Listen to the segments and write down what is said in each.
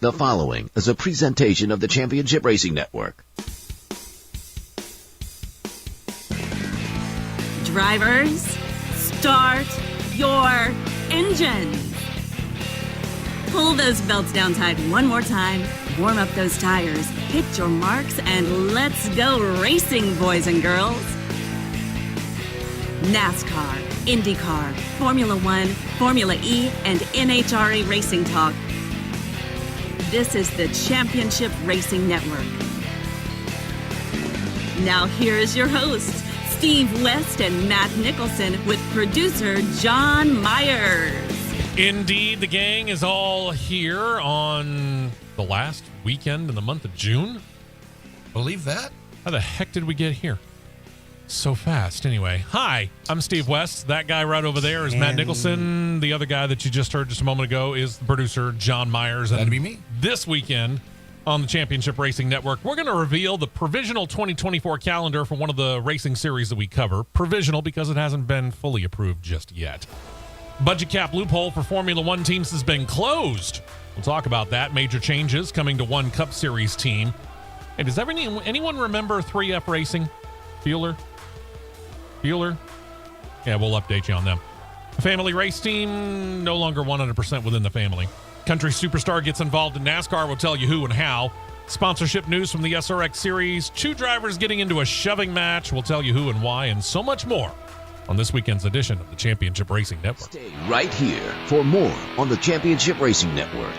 The following is a presentation of the Championship Racing Network. Drivers, start your engines. Pull those belts down tight one more time, warm up those tires, hit your marks, and let's go racing, boys and girls. Nascar, Indycar, Formula One, Formula E, and NHRA Racing Talk. This is the Championship Racing Network. Now here is your hosts, Steve West and Matt Nicholson, with producer John Myers. Indeed, the gang is all here on the last weekend in the month of June. Believe that? How the heck did we get here so fast? Anyway, hi, I'm Steve West. That guy right over there is Matt Nicholson. The other guy that you just heard just a moment ago is the producer, John Myers. That'd be me. This weekend on the Championship Racing Network, we're going to reveal the provisional 2024 calendar for one of the racing series that we cover. Provisional because it hasn't been fully approved just yet. Budget cap loophole for Formula One teams has been closed. We'll talk about that. Major changes coming to one Cup Series team. Hey, does anyone remember 3F Racing? Bueller? Yeah, we'll update you on them. A family race team, no longer 100% within the family. Country superstar gets involved in NASCAR. We'll tell you who and how. Sponsorship news from the SRX Series. 2 drivers getting into a shoving match. We'll tell you who and why, and so much more on this weekend's edition of the Championship Racing Network. Stay right here for more on the Championship Racing Network.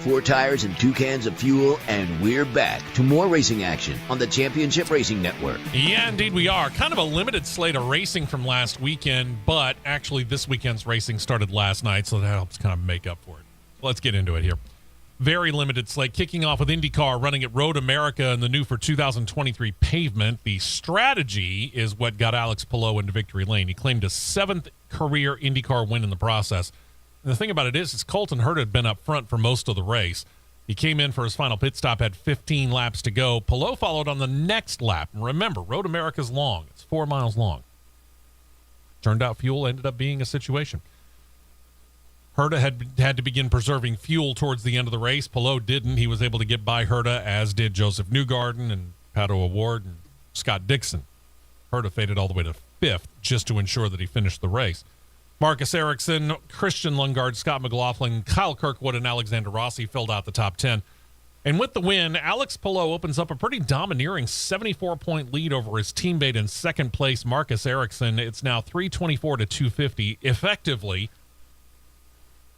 4 tires and 2 cans of fuel, and we're back to more racing action on the Championship Racing Network. Yeah, indeed we are. Kind of a limited slate of racing from last weekend, but actually this weekend's racing started last night, so that helps kind of make up for it. Let's get into it here. Very limited slate, kicking off with Indycar running at Road America in the new for 2023 pavement. The strategy is what got Alex Palou into victory lane. He claimed a 7th career IndyCar win in the process. And the thing about it is Colton Herta had been up front for most of the race. He came in for his final pit stop, had 15 laps to go. Palou followed on the next lap. And remember, Road America's long. It's 4 miles long. Turned out fuel ended up being a situation. Herta had to begin preserving fuel towards the end of the race. Palou didn't. He was able to get by Herta, as did Joseph Newgarden and Pato O'Ward and Scott Dixon. Herta faded all the way to 5th just to ensure that he finished the race. Marcus Ericsson, Christian Lundgaard, Scott McLaughlin, Kyle Kirkwood, and Alexander Rossi filled out the top 10. And with the win, Alex Palou opens up a pretty domineering 74-point lead over his teammate in second place, Marcus Ericsson. It's now 324 to 250. Effectively,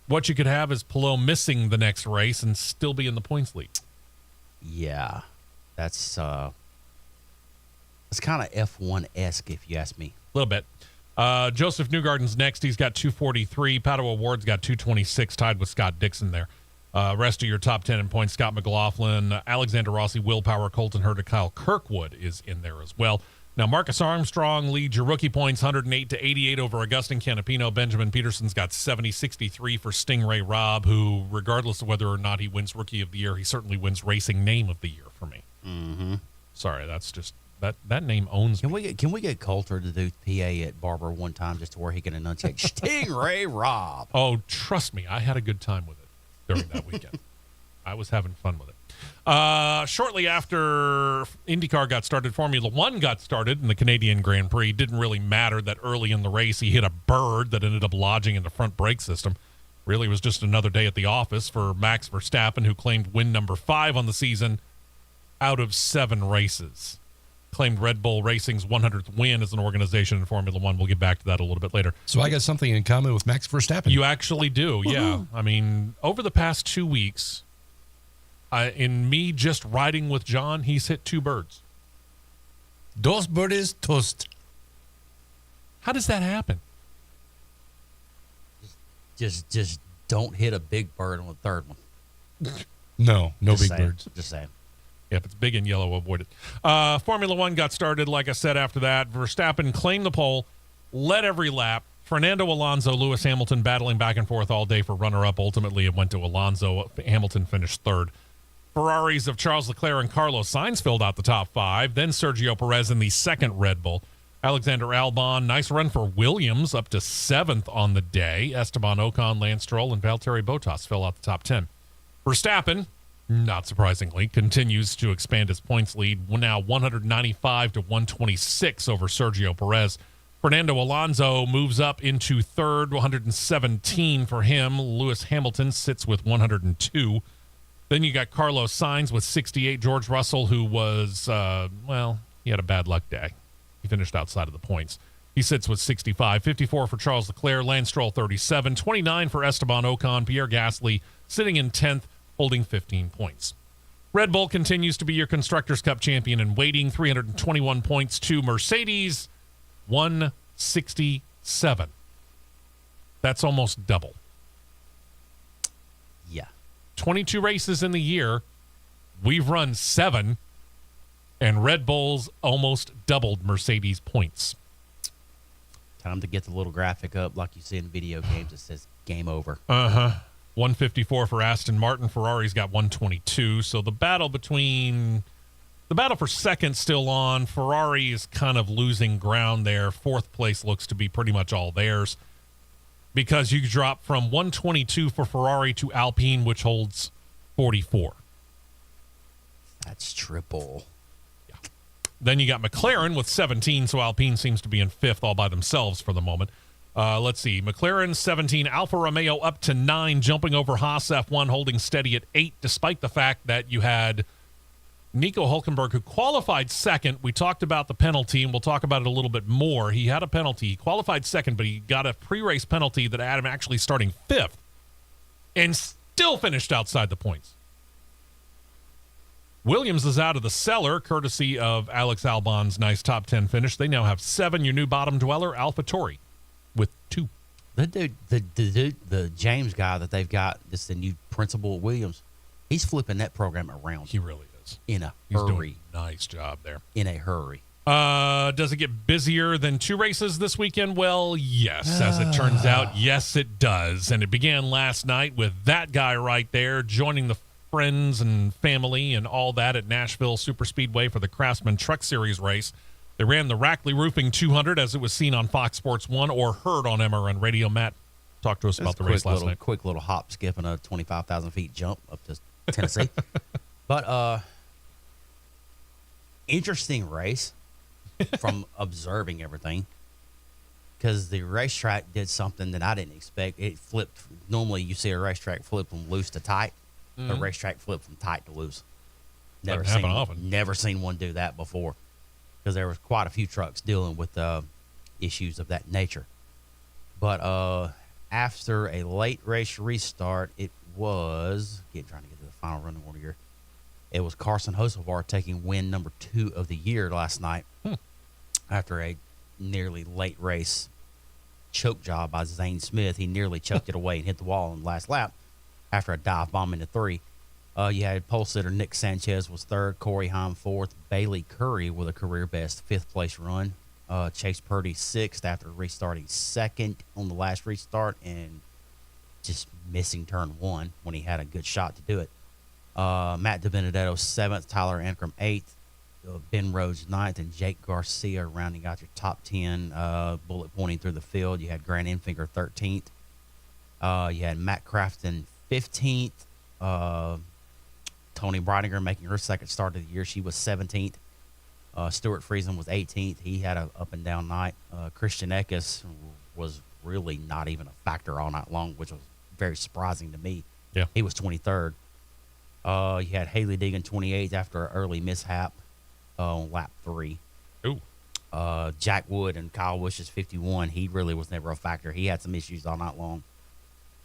what you could have is Palou missing the next race and still be in the points lead. Yeah, that's kind of F1-esque, if you ask me. A little bit. Joseph Newgarden's next. He's got 243. Pato O'Ward's got 226, tied with Scott Dixon there. Rest of your top 10 in points, Scott McLaughlin, Alexander Rossi, Will Power, Colton Herta, Kyle Kirkwood is in there as well. Now, Marcus Armstrong leads your rookie points 108 to 88 over Augustin Canapino. Benjamin Peterson's got 63 for Stingray Robb, who, regardless of whether or not he wins Rookie of the Year, he certainly wins Racing Name of the Year for me. Mm-hmm. Sorry, that's just that name owns me. Can we get Coulter to do PA at Barber one time just to where he can enunciate Stingray Robb? Oh, trust me, I had a good time with it during that weekend. I was having fun with it. Shortly after IndyCar got started, Formula One got started in the Canadian Grand Prix. It didn't really matter that early in the race he hit a bird that ended up lodging in the front brake system. Really was just another day at the office for Max Verstappen, who claimed win number 5 on the season out of 7 races. Claimed Red Bull Racing's 100th win as an organization in Formula One. We'll get back to that a little bit later. So I got something in common with Max Verstappen. You actually do, yeah. I mean, over the past 2 weeks, in me just riding with John, he's hit 2 birds. Dos birdies toast. How does that happen? Just don't hit a big bird on the third one. No Just big saying. birds. Just saying. Yeah, if it's big and yellow, avoid it. Formula One got started, like I said, after that. Verstappen claimed the pole, led every lap. Fernando Alonso, Lewis Hamilton battling back and forth all day for runner-up. Ultimately, it went to Alonso. Hamilton finished 3rd. Ferraris of Charles Leclerc and Carlos Sainz filled out the top 5. Then Sergio Perez in the 2nd Red Bull. Alexander Albon, nice run for Williams, up to 7th on the day. Esteban Ocon, Lance Stroll, and Valtteri Bottas fill out the top 10. Verstappen, not surprisingly, continues to expand his points lead, now 195 to 126 over Sergio Perez. Fernando Alonso moves up into 3rd, 117 for him. Lewis Hamilton sits with 102. Then you got Carlos Sainz with 68. George Russell, who was, he had a bad luck day. He finished outside of the points. He sits with 65. 54 for Charles Leclerc. Lance Stroll, 37. 29 for Esteban Ocon. Pierre Gasly sitting in 10th, holding 15 points. Red Bull continues to be your Constructors' Cup champion in waiting. 321 points to Mercedes, 167. That's almost double. Yeah. 22 races in the year. We've run 7, and Red Bull's almost doubled Mercedes points. Time to get the little graphic up like you see in video games that says game over. 154 for Aston Martin. Ferrari's got 122. So the battle for second still on. Ferrari is kind of losing ground there. 4th place looks to be pretty much all theirs, because you drop from 122 for Ferrari to Alpine, which holds 44. That's triple. Yeah. Then you got McLaren with 17, so Alpine seems to be in 5th all by themselves for the moment. Let's see. McLaren 17, Alfa Romeo up to 9, jumping over Haas F1, holding steady at 8, despite the fact that you had Nico Hülkenberg, who qualified 2nd. We talked about the penalty, and we'll talk about it a little bit more. He had a penalty. He qualified 2nd, but he got a pre-race penalty that had him actually starting 5th. And still finished outside the points. Williams is out of the cellar, courtesy of Alex Albon's nice top 10 finish. They now have 7. Your new bottom dweller, AlphaTauri, with 2. The dude, the James guy that they've got, this the new principal at Williams, he's flipping that program around. He really is. In a He's hurry. doing a nice job there. In a hurry. Does it get busier than 2 races this weekend? Well, yes. As it turns out, yes, it does. And it began last night with that guy right there joining the friends and family and all that at Nashville Superspeedway for the Craftsman Truck Series race. They ran the Rackley Roofing 200 as it was seen on Fox Sports 1 or heard on MRN Radio. Matt, talk to us about the race last night. Quick little hop, skip, and a 25,000 feet jump up to Tennessee. But interesting race from observing everything, because the racetrack did something that I didn't expect. It flipped. Normally you see a racetrack flip from loose to tight. A racetrack flip from tight to loose. Doesn't happen often. Never seen one do that before, because there was quite a few trucks dealing with issues of that nature. But after a late race restart, it was trying to get to the final running order here. It was Carson Hocevar taking win number 2 of the year last night after a nearly late race choke job by Zane Smith. He nearly choked it away and hit the wall on the last lap after a dive bomb into 3. You had pole sitter Nick Sanchez was 3rd, Corey Heim 4th, Bailey Curry with a career best 5th place run, Chase Purdy 6th after restarting 2nd on the last restart and just missing turn 1 when he had a good shot to do it. Matt DiBenedetto 7th, Tyler Ankrum 8th, Ben Rhodes 9th, and Jake Garcia rounding out your top 10, bullet pointing through the field. You had Grant Enfinger 13th. You had Matt Crafton 15th. Tony Breidinger making her 2nd start of the year. She was 17th. Stuart Friesen was 18th. He had an up-and-down night. Christian Eckes was really not even a factor all night long, which was very surprising to me. Yeah. He was 23rd. You had Haley Deegan 28th after an early mishap on lap 3. Ooh. Jack Wood and Kyle Busch is 51. He really was never a factor. He had some issues all night long.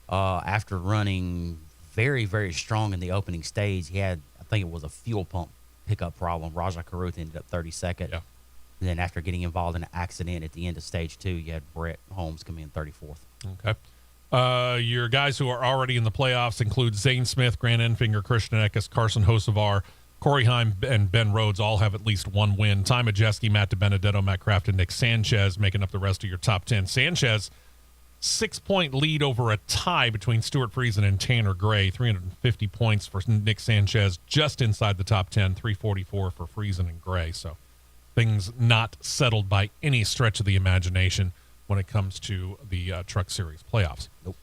After running very, very strong in the opening stage, he had, I think it was a fuel pump pickup problem. Raja Karuth ended up 32nd. Yeah. And then after getting involved in an accident at the end of stage 2, you had Brett Holmes come in 34th. Okay. Your guys who are already in the playoffs include Zane Smith, Grant Enfinger, Christian Eckes, Carson Hocevar, Corey Heim, and Ben Rhodes all have at least 1 win. Ty Majeski, Matt DiBenedetto, Matt Kraft, and Nick Sanchez making up the rest of your top 10. Sanchez, 6-point lead over a tie between Stuart Friesen and Tanner Gray. 350 points for Nick Sanchez, just inside the top 10. 344 for Friesen and Gray. So things not settled by any stretch of the imagination when it comes to the Truck Series playoffs. Nope.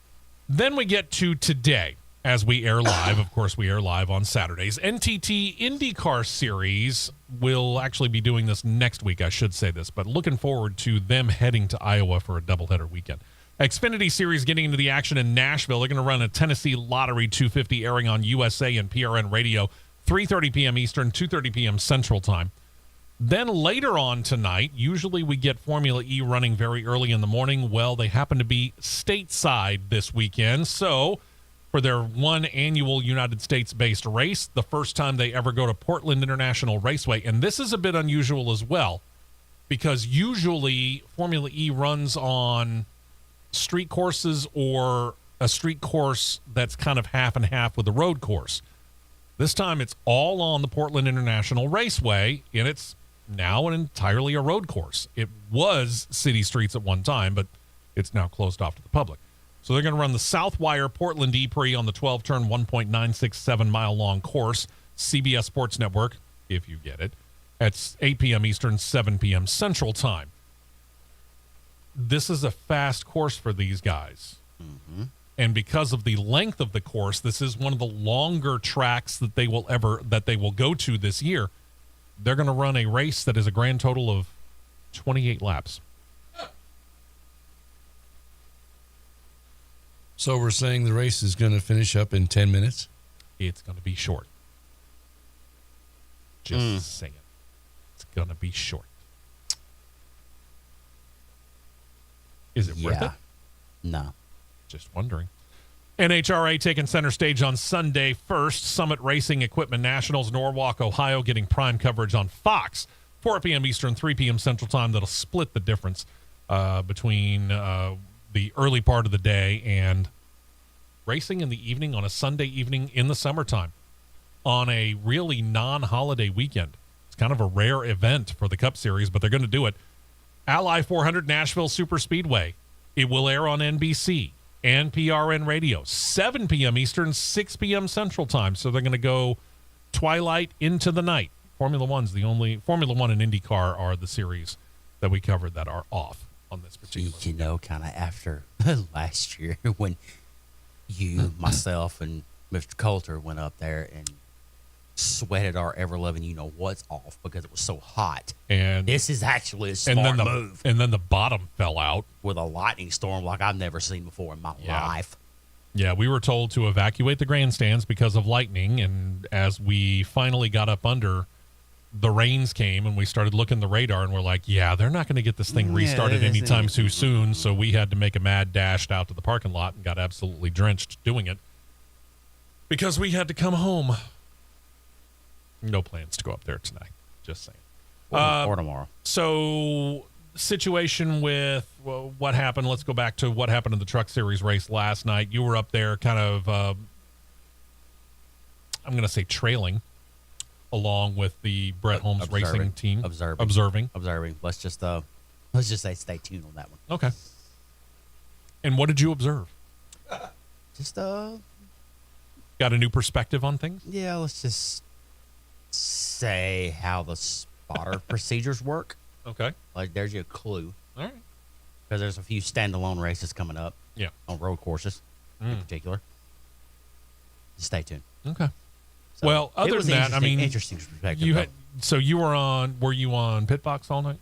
Then we get to today, as we air live. Of course, we air live on Saturdays. NTT Indycar Series will actually be doing this next week. I should say this, but looking forward to them heading to Iowa for a doubleheader weekend. Xfinity Series getting into the action in Nashville. They're going to run a Tennessee Lottery 250 airing on USA and PRN Radio, 3:30 p.m. Eastern, 2:30 p.m. Central Time. Then later on tonight, usually we get Formula E running very early in the morning. Well, they happen to be stateside this weekend. So for their 1 annual United States-based race, the first time they ever go to Portland International Raceway. And this is a bit unusual as well, because usually Formula E runs on street courses or a street course that's kind of half and half with a road course. This time it's all on the Portland International Raceway, and it's now entirely a road course. It was city streets at one time, but it's now closed off to the public. So they're going to run the Southwire Portland E-Prix on the 12-turn, 1.967-mile-long course, CBS Sports Network, if you get it, at 8 p.m. Eastern, 7 p.m. Central Time. This is a fast course for these guys. Mm-hmm. And because of the length of the course, this is one of the longer tracks that they will go to this year. They're going to run a race that is a grand total of 28 laps. So we're saying the race is going to finish up in 10 minutes? It's going to be short. Just saying. It's going to be short. Is it worth it? No. Just wondering. NHRA taking center stage on Sunday first. Summit Racing Equipment Nationals, Norwalk, Ohio, getting prime coverage on Fox, 4 p.m. Eastern, 3 p.m. Central Time. That'll split the difference between the early part of the day and racing in the evening on a Sunday evening in the summertime on a really non-holiday weekend. It's kind of a rare event for the Cup Series, but they're going to do it. Ally 400 Nashville Super Speedway. It will air on NBC and PRN Radio, 7 p.m. Eastern, 6 p.m. Central Time. So they're going to go twilight into the night. Formula 1 and IndyCar are the series that we covered that are off on this particular. You know, kind of after last year when you, myself, and Mr. Coulter went up there and sweated our ever-loving you-know-what's off because it was so hot. And this is actually a smart move. And then the bottom fell out. With a lightning storm like I've never seen before in my life. Yeah, we were told to evacuate the grandstands because of lightning, and as we finally got up under, the rains came, and we started looking the radar, and we're like, yeah, they're not going to get this thing restarted anytime too soon, so we had to make a mad dash out to the parking lot and got absolutely drenched doing it because we had to come home. No plans to go up there tonight. Just saying. Or tomorrow. So, situation with what happened. Let's go back to what happened in the Truck Series race last night. You were up there kind of, I'm going to say trailing along with the Brett Holmes racing team. Observing. Let's just say stay tuned on that one. Okay. And what did you observe? Just, got a new perspective on things? Yeah, let's just say how the spotter procedures work. Okay. Like, there's your clue. All right. Because there's a few standalone races coming up. Yeah. On road courses in particular. Just stay tuned. Okay. So, well, other than that, I mean, interesting perspective. Were you on pit box all night?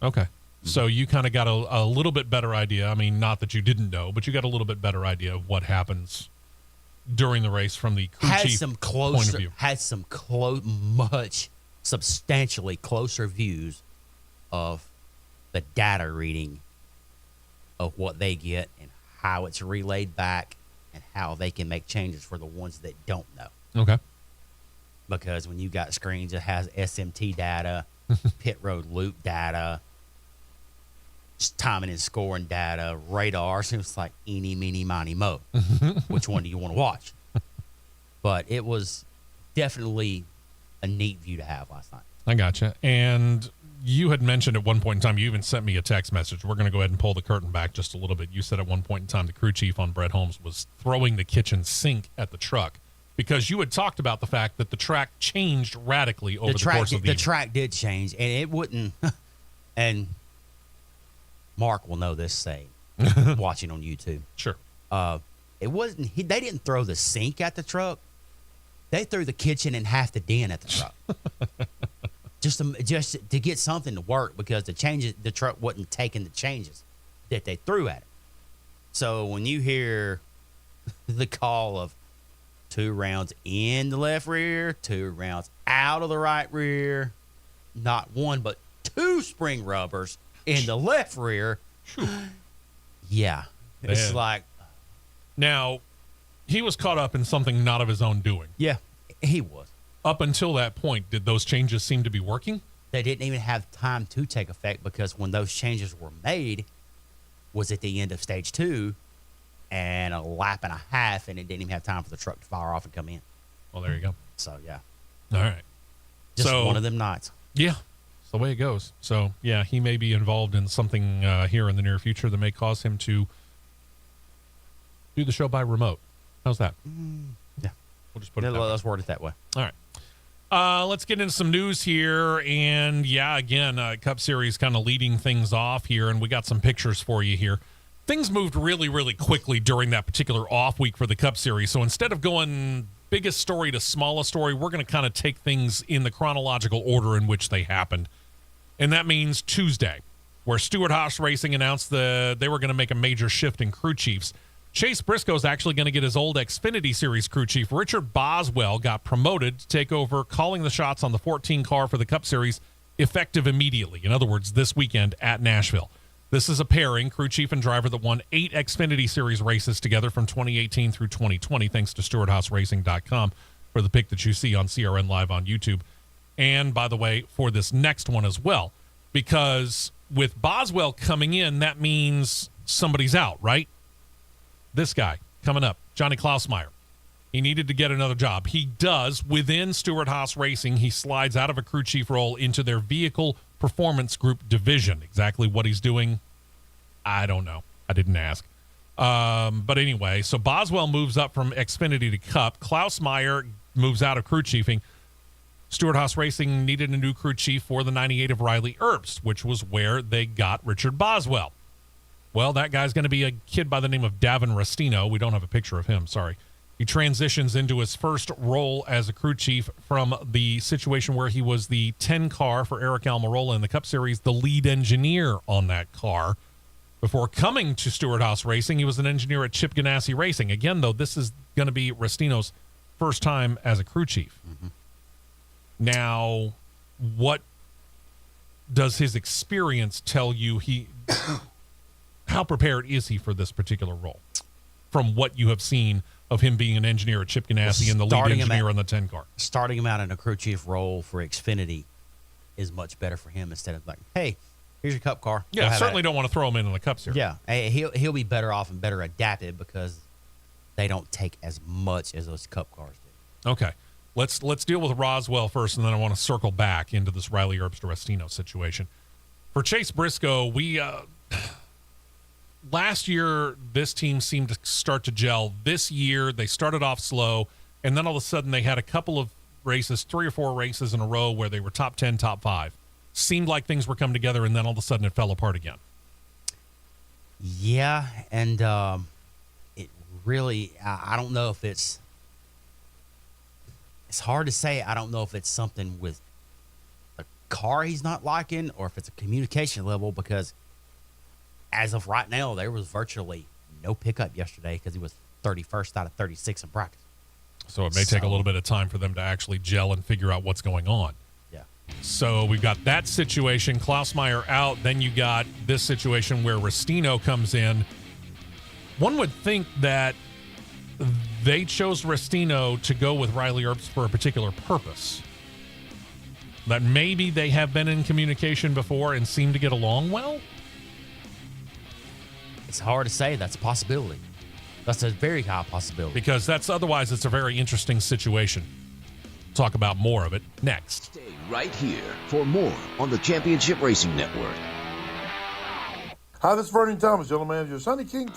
Okay. Mm-hmm. So you kind of got a little bit better idea. I mean, not that you didn't know, but you got a little bit better idea of what happens during the race from the crew chief point of view. Had some much substantially closer views of the data reading of what they get and how it's relayed back and how they can make changes for the ones that don't know. Okay. Because when you got screens that has SMT data, pit road loop data, timing and scoring data, radar, so it's like eeny, meeny, miny, mo. Which one do you want to watch? But it was definitely a neat view to have last night. I gotcha. And you had mentioned at one point in time, you even sent me a text message. We're going to go ahead and pull the curtain back just a little bit. You said at one point in time the crew chief on Brett Holmes was throwing the kitchen sink at the truck because you had talked about the fact that the track changed radically over the course of the evening. track did change, and it wouldn't. And Mark will know this saying, watching on YouTube. Sure. It wasn't. They didn't throw the sink at the truck. They threw the kitchen and half the den at the truck. just to get something to work because the truck wasn't taking the changes that they threw at it. So when you hear the call of 2 rounds in the left rear, 2 rounds out of the right rear, not 1 but 2 spring rubbers in the left rear. Yeah. It's like. Now, he was caught up in something not of his own doing. Yeah, he was. Up until that point, did those changes seem to be working? They didn't even have time to take effect because when those changes were made was at the end of stage 2 and a lap and a half, and it didn't even have time for the truck to fire off and come in. Well, there you go. So, yeah. All right. Just one of them nights. Yeah. It's the way it goes. So, yeah, he may be involved in something here in the near future that may cause him to do the show by remote. How's that? Yeah. We'll just put it that way. Let's word it that way. All right. Let's get into some news here. And, yeah, again, Cup Series kind of leading things off here, and we got some pictures for you here. Things moved really, really quickly during that particular off week for the Cup Series. So instead of going biggest story to smallest story, we're going to kind of take things in the chronological order in which they happened. And that means Tuesday, where Stewart-Haas Racing announced they were going to make a major shift in crew chiefs. Chase Briscoe's actually going to get his old Xfinity Series crew chief. Richard Boswell got promoted to take over calling the shots on the 14 car for the Cup Series effective immediately. In other words, this weekend at Nashville. This is a pairing, crew chief and driver, that won 8 Xfinity Series races together from 2018 through 2020, thanks to StewartHouseRacing.com for the pick that you see on CRN Live on YouTube. And, by the way, for this next one as well, because with Boswell coming in, that means somebody's out, right? This guy coming up, Johnny Klausmeier. He needed to get another job. He does. Within Stewart-Haas Racing, he slides out of a crew chief role into their vehicle performance group division. Exactly what he's doing, I don't know. I didn't ask. But anyway, so Boswell moves up from Xfinity to Cup. Klausmeier moves out of crew chiefing. Stewart-Haas Racing needed a new crew chief for the 98 of Riley Herbst, which was where they got Richard Boswell. Well, that guy's going to be a kid by the name of Davin Restino. We don't have a picture of him, sorry. He transitions into his first role as a crew chief from the situation where he was the 10 car for Eric Almirola in the Cup Series, the lead engineer on that car. Before coming to Stewart-Haas Racing, he was an engineer at Chip Ganassi Racing. Again, though, this is going to be Restino's first time as a crew chief. Mm-hmm. Now, what does his experience tell you how prepared is he for this particular role from what you have seen of him being an engineer at Chip Ganassi and the lead engineer on the 10 car? Starting him out in a crew chief role for Xfinity is much better for him instead of like, hey, here's your Cup car. Yeah, certainly don't want to throw him in the Cup Series. Yeah, he'll be better off and better adapted because they don't take as much as those Cup cars do. Okay. Let's deal with Roswell first, and then I want to circle back into this Riley Herbst Restino situation. For Chase Briscoe, we last year this team seemed to start to gel. This year they started off slow, and then all of a sudden they had a couple of races, 3 or 4 races in a row where they were top 10, top 5. Seemed like things were coming together, and then all of a sudden it fell apart again. Yeah, and it really, I don't know if it's hard to say. I don't know if it's something with a car he's not liking or if it's a communication level, because as of right now, there was virtually no pickup yesterday because he was 31st out of 36 in practice. So it may take a little bit of time for them to actually gel and figure out what's going on. Yeah. So we've got that situation, Klausmeier out. Then you got this situation where Restino comes in. One would think that they chose Restino to go with Riley Herbst for a particular purpose. That maybe they have been in communication before and seem to get along well? It's hard to say. That's a possibility. That's a very high possibility. Because otherwise it's a very interesting situation. Talk about more of it next. Stay right here for more on the Championship Racing Network. Hi, this is Vernon Thomas, General Manager of Sonny King.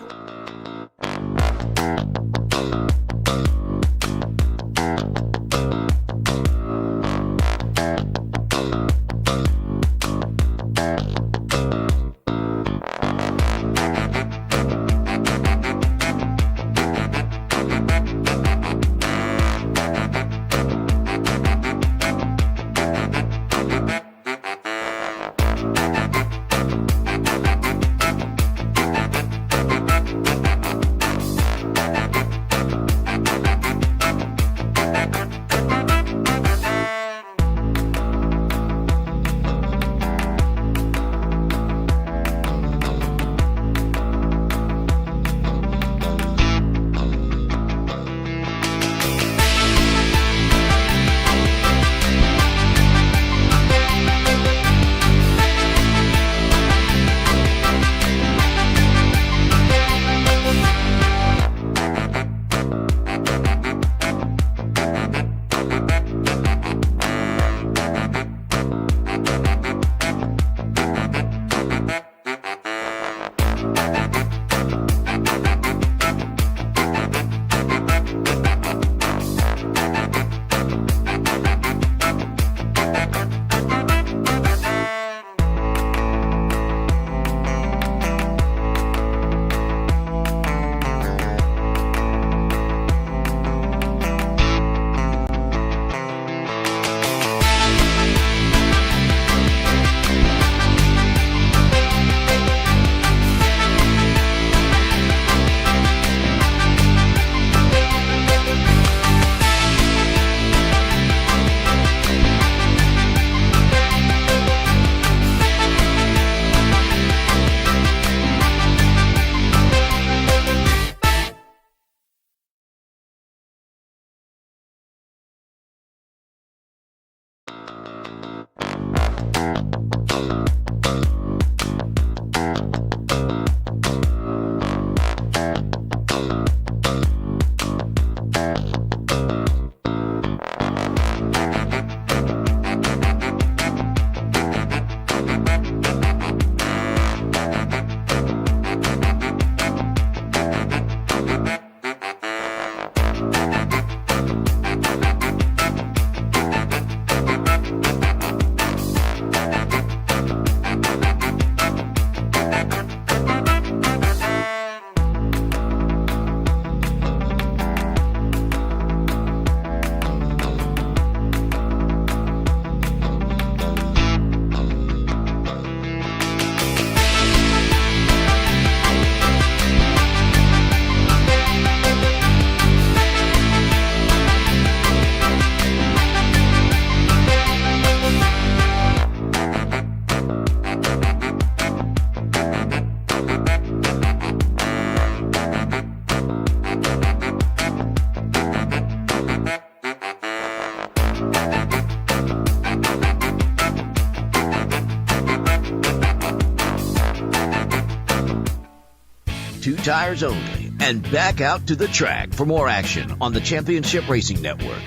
tires only, and back out to the track for more action on the Championship Racing Network.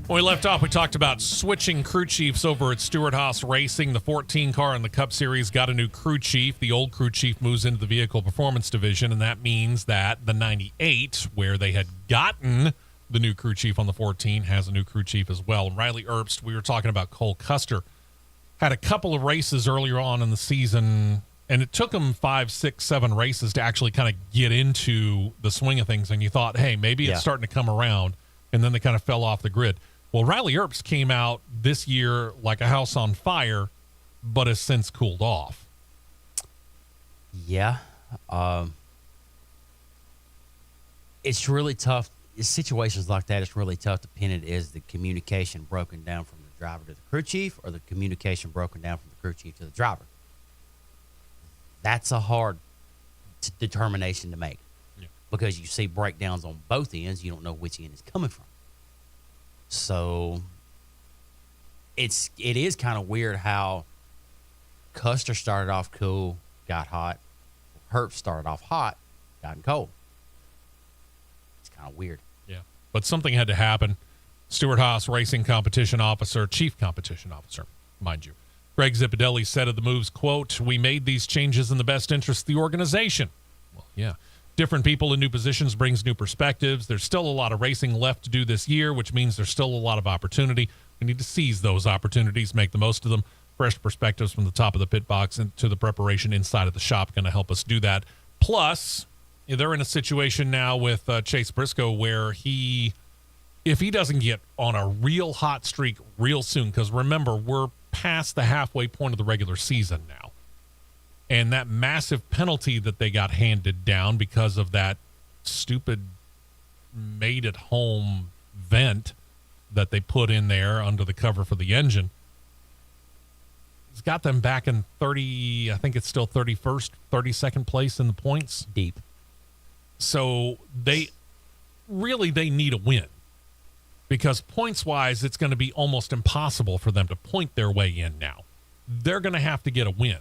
When we left off, we talked about switching crew chiefs over at Stewart-Haas Racing. The 14 car in the Cup Series got a new crew chief. The old crew chief moves into the Vehicle Performance Division, and that means that the 98, where they had gotten the new crew chief on the 14, has a new crew chief as well. And Riley Erbst, we were talking about Cole Custer, had a couple of races earlier on in the season, and it took him 5, 6, 7 races to actually kind of get into the swing of things. And you thought, hey, maybe it's starting to come around, and then they kind of fell off the grid. Well, Riley Erbst came out this year like a house on fire, but has since cooled off. Yeah. It's really tough. In situations like that, it's really tough to pin it as the communication broken down from the driver to the crew chief or the communication broken down from the crew chief to the driver. That's a hard determination to make because you see breakdowns on both ends. You don't know which end is coming from. So it is kind of weird how Custer started off cool, got hot. Herbst started off hot, gotten cold. It's kind of weird. Yeah, but something had to happen. Stewart-Haas Racing Competition Officer, Chief Competition Officer, mind you, Greg Zipadelli said of the moves, quote, "We made these changes in the best interest of the organization." Well, yeah. Different people in new positions brings new perspectives. There's still a lot of racing left to do this year, which means there's still a lot of opportunity. We need to seize those opportunities, make the most of them. Fresh perspectives from the top of the pit box into the preparation inside of the shop going to help us do that. Plus, they're in a situation now with Chase Briscoe where if he doesn't get on a real hot streak real soon, because remember, we're past the halfway point of the regular season now. And that massive penalty that they got handed down because of that stupid made-at-home vent that they put in there under the cover for the engine, it's got them back in 30, I think it's still 31st, 32nd place in the points. Deep. So they need a win because points-wise, it's going to be almost impossible for them to point their way in now. They're going to have to get a win.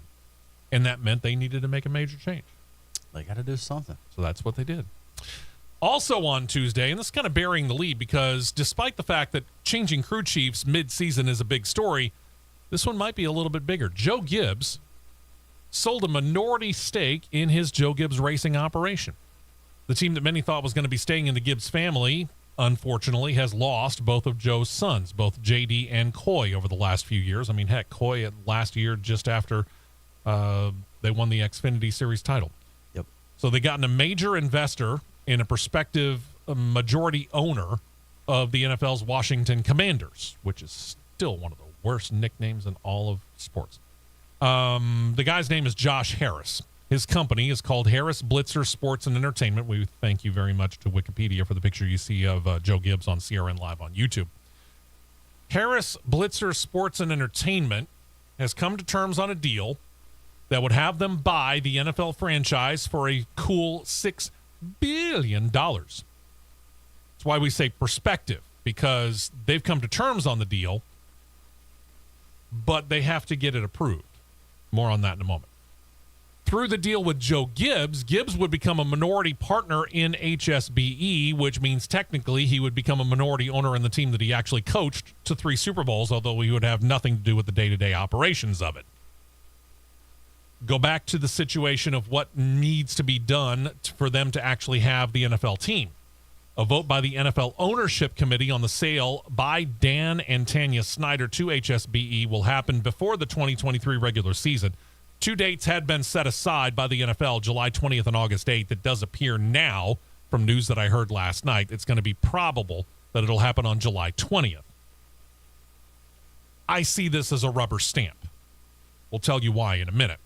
And that meant they needed to make a major change. They got to do something. So that's what they did. Also on Tuesday, and this is kind of burying the lead because despite the fact that changing crew chiefs mid-season is a big story, this one might be a little bit bigger. Joe Gibbs sold a minority stake in his Joe Gibbs Racing operation. The team that many thought was going to be staying in the Gibbs family, unfortunately, has lost both of Joe's sons, both JD and Coy, over the last few years. I mean, heck, Coy last year just after they won the Xfinity Series title. Yep. So they gotten a major investor in a prospective majority owner of the NFL's Washington Commanders, which is still one of the worst nicknames in all of sports. The guy's name is Josh Harris. His company is called Harris Blitzer Sports and Entertainment. We thank you very much to Wikipedia for the picture you see of Joe Gibbs on CRN Live on YouTube. Harris Blitzer Sports and Entertainment has come to terms on a deal that would have them buy the NFL franchise for a cool $6 billion. That's why we say perspective, because they've come to terms on the deal, but they have to get it approved. More on that in a moment. Through the deal with Joe Gibbs, Gibbs would become a minority partner in HSBE, which means technically he would become a minority owner in the team that he actually coached to 3 Super Bowls, although he would have nothing to do with the day-to-day operations of it. Go back to the situation of what needs to be done for them to actually have the NFL team. A vote by the NFL Ownership Committee on the sale by Dan and Tanya Snyder to HSBE will happen before the 2023 regular season. 2 dates had been set aside by the NFL, July 20th and August 8th. It does appear now, from news that I heard last night, it's going to be probable that it'll happen on July 20th. I see this as a rubber stamp. We'll tell you why in a minute.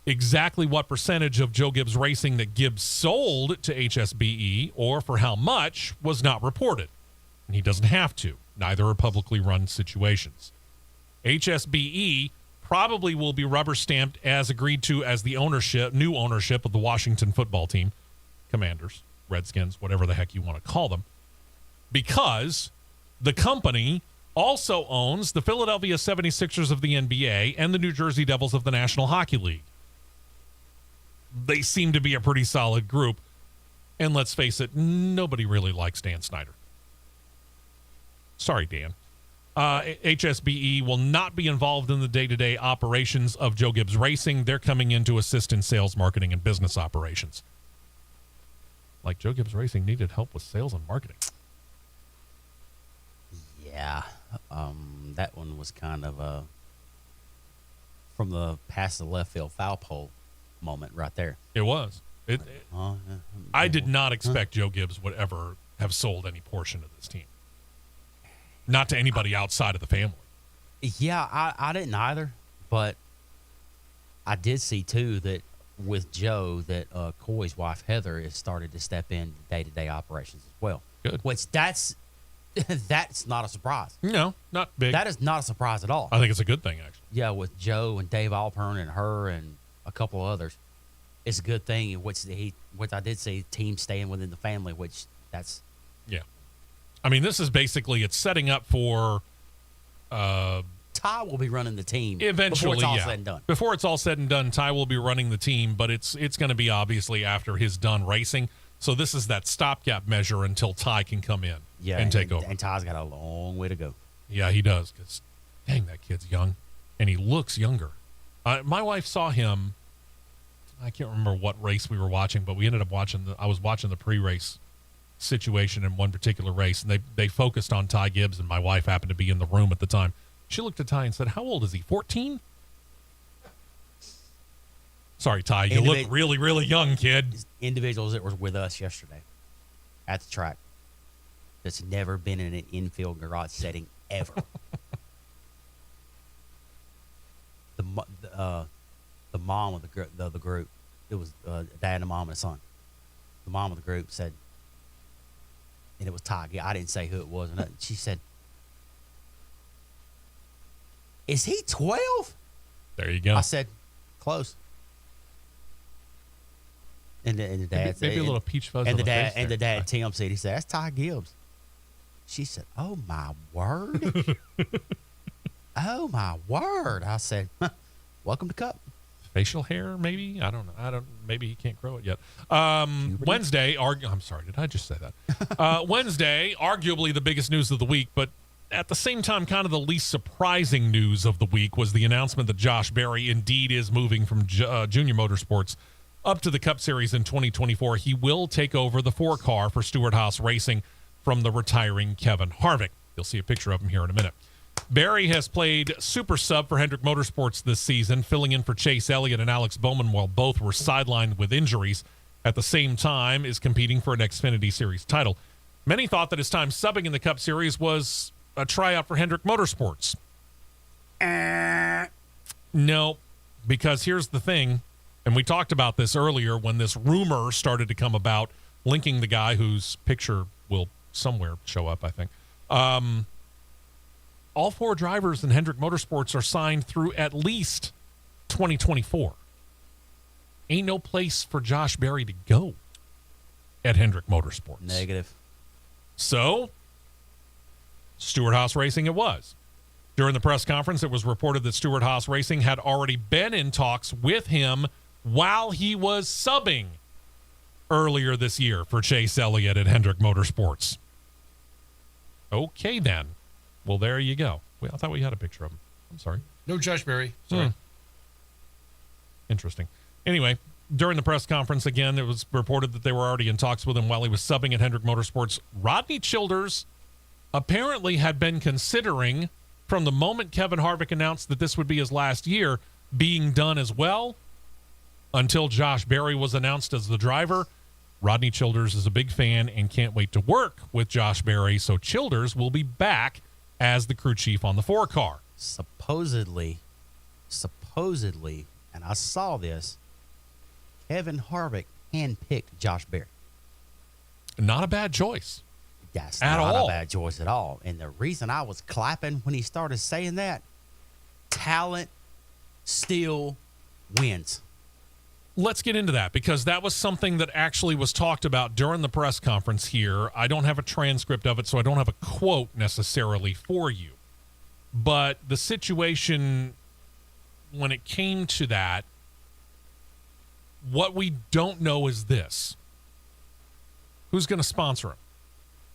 Exactly what percentage of Joe Gibbs Racing that Gibbs sold to HSBE or for how much was not reported. And he doesn't have to. Neither are publicly run situations. HSBE probably will be rubber stamped as agreed to as the new ownership of the Washington football team, Commanders, Redskins, whatever the heck you want to call them, because the company also owns the Philadelphia 76ers of the NBA and the New Jersey Devils of the National Hockey League. they seem to be a pretty solid group. And let's face it, nobody really likes Dan Snyder. Sorry, Dan. HSBE will not be involved in the day-to-day operations of Joe Gibbs Racing. They're coming in to assist in sales, marketing, and business operations. Like Joe Gibbs Racing needed help with sales and marketing. Yeah, that one was kind of from the past the left field foul pole moment right there. It was. I did not expect Joe Gibbs would ever have sold any portion of this team. Not to anybody outside of the family. Yeah, I didn't either, but I did see too that with Joe that Coy's wife Heather has started to step in day-to-day operations as well. Good. Which that's not a surprise. No, not big. That is not a surprise at all. I think it's a good thing, actually. Yeah, with Joe and Dave Alpern and her and a couple of others, it's a good thing. Which I did see, team staying within the family, which that's. Yeah. I mean, this is basically, it's setting up for Ty will be running the team eventually. Before it's all yeah. said and done. Before it's all said and done, Ty will be running the team, but it's going to be obviously after he's done racing. So this is that stopgap measure until Ty can come in and take over. And Ty's got a long way to go. Yeah, he does. Because, dang, that kid's young, and he looks younger. My wife saw him. I can't remember what race we were watching, but we ended up I was watching the pre-race situation in one particular race, and they focused on Ty Gibbs, and my wife happened to be in the room at the time. She looked at Ty and said, "How old is he? 14?" Sorry, Ty, you look really, really young, kid. Individuals that were with us yesterday at the track that's never been in an infield garage setting ever. The mom of the group, it was a dad and a mom and a son. The mom of the group said, and it was Ty. I didn't say who it was or nothing. She said, "Is he 12?" There you go. I said, "Close." And the dad said, maybe a little peach fuzz. And on the dad Tim said, he said, "That's Ty Gibbs." She said, "Oh my word." Oh my word. I said, "Welcome to Cup." Facial hair, maybe? I don't know. Maybe he can't grow it yet. Wednesday, I'm sorry, did I just say that? Wednesday, arguably the biggest news of the week, but at the same time, kind of the least surprising news of the week was the announcement that Josh Berry indeed is moving from Junior Motorsports up to the Cup Series in 2024. He will take over the 4-car for Stewart-Haas Racing from the retiring Kevin Harvick. You'll see a picture of him here in a minute. Berry has played super sub for Hendrick Motorsports this season, filling in for Chase Elliott and Alex Bowman while both were sidelined with injuries. At the same time, is competing for an Xfinity Series title. Many thought that his time subbing in the Cup Series was a tryout for Hendrick Motorsports. No, because here's the thing, and we talked about this earlier when this rumor started to come about, linking the guy whose picture will somewhere show up, I think. All 4 drivers in Hendrick Motorsports are signed through at least 2024. Ain't no place for Josh Berry to go at Hendrick Motorsports. Negative. So, Stewart-Haas Racing it was. During the press conference, it was reported that Stewart-Haas Racing had already been in talks with him while he was subbing earlier this year for Chase Elliott at Hendrick Motorsports. Okay, then. Well, there you go. Well, I thought we had a picture of him. I'm sorry. No Josh Berry. Sorry. Interesting. Anyway, during the press conference, again, it was reported that they were already in talks with him while he was subbing at Hendrick Motorsports. Rodney Childers apparently had been considering, from the moment Kevin Harvick announced that this would be his last year, being done as well until Josh Berry was announced as the driver. Rodney Childers is a big fan and can't wait to work with Josh Berry, so Childers will be back as the crew chief on the 4-car. Supposedly, and I saw this, Kevin Harvick handpicked Josh Berry. Not a bad choice. That's At not all. a bad choice at all. And the reason I was clapping when he started saying that, talent still wins. Let's get into that, because that was something that actually was talked about during the press conference here. I don't have a transcript of it, so I don't have a quote necessarily for you. But the situation, when it came to that, What we don't know is this. Who's going to sponsor him?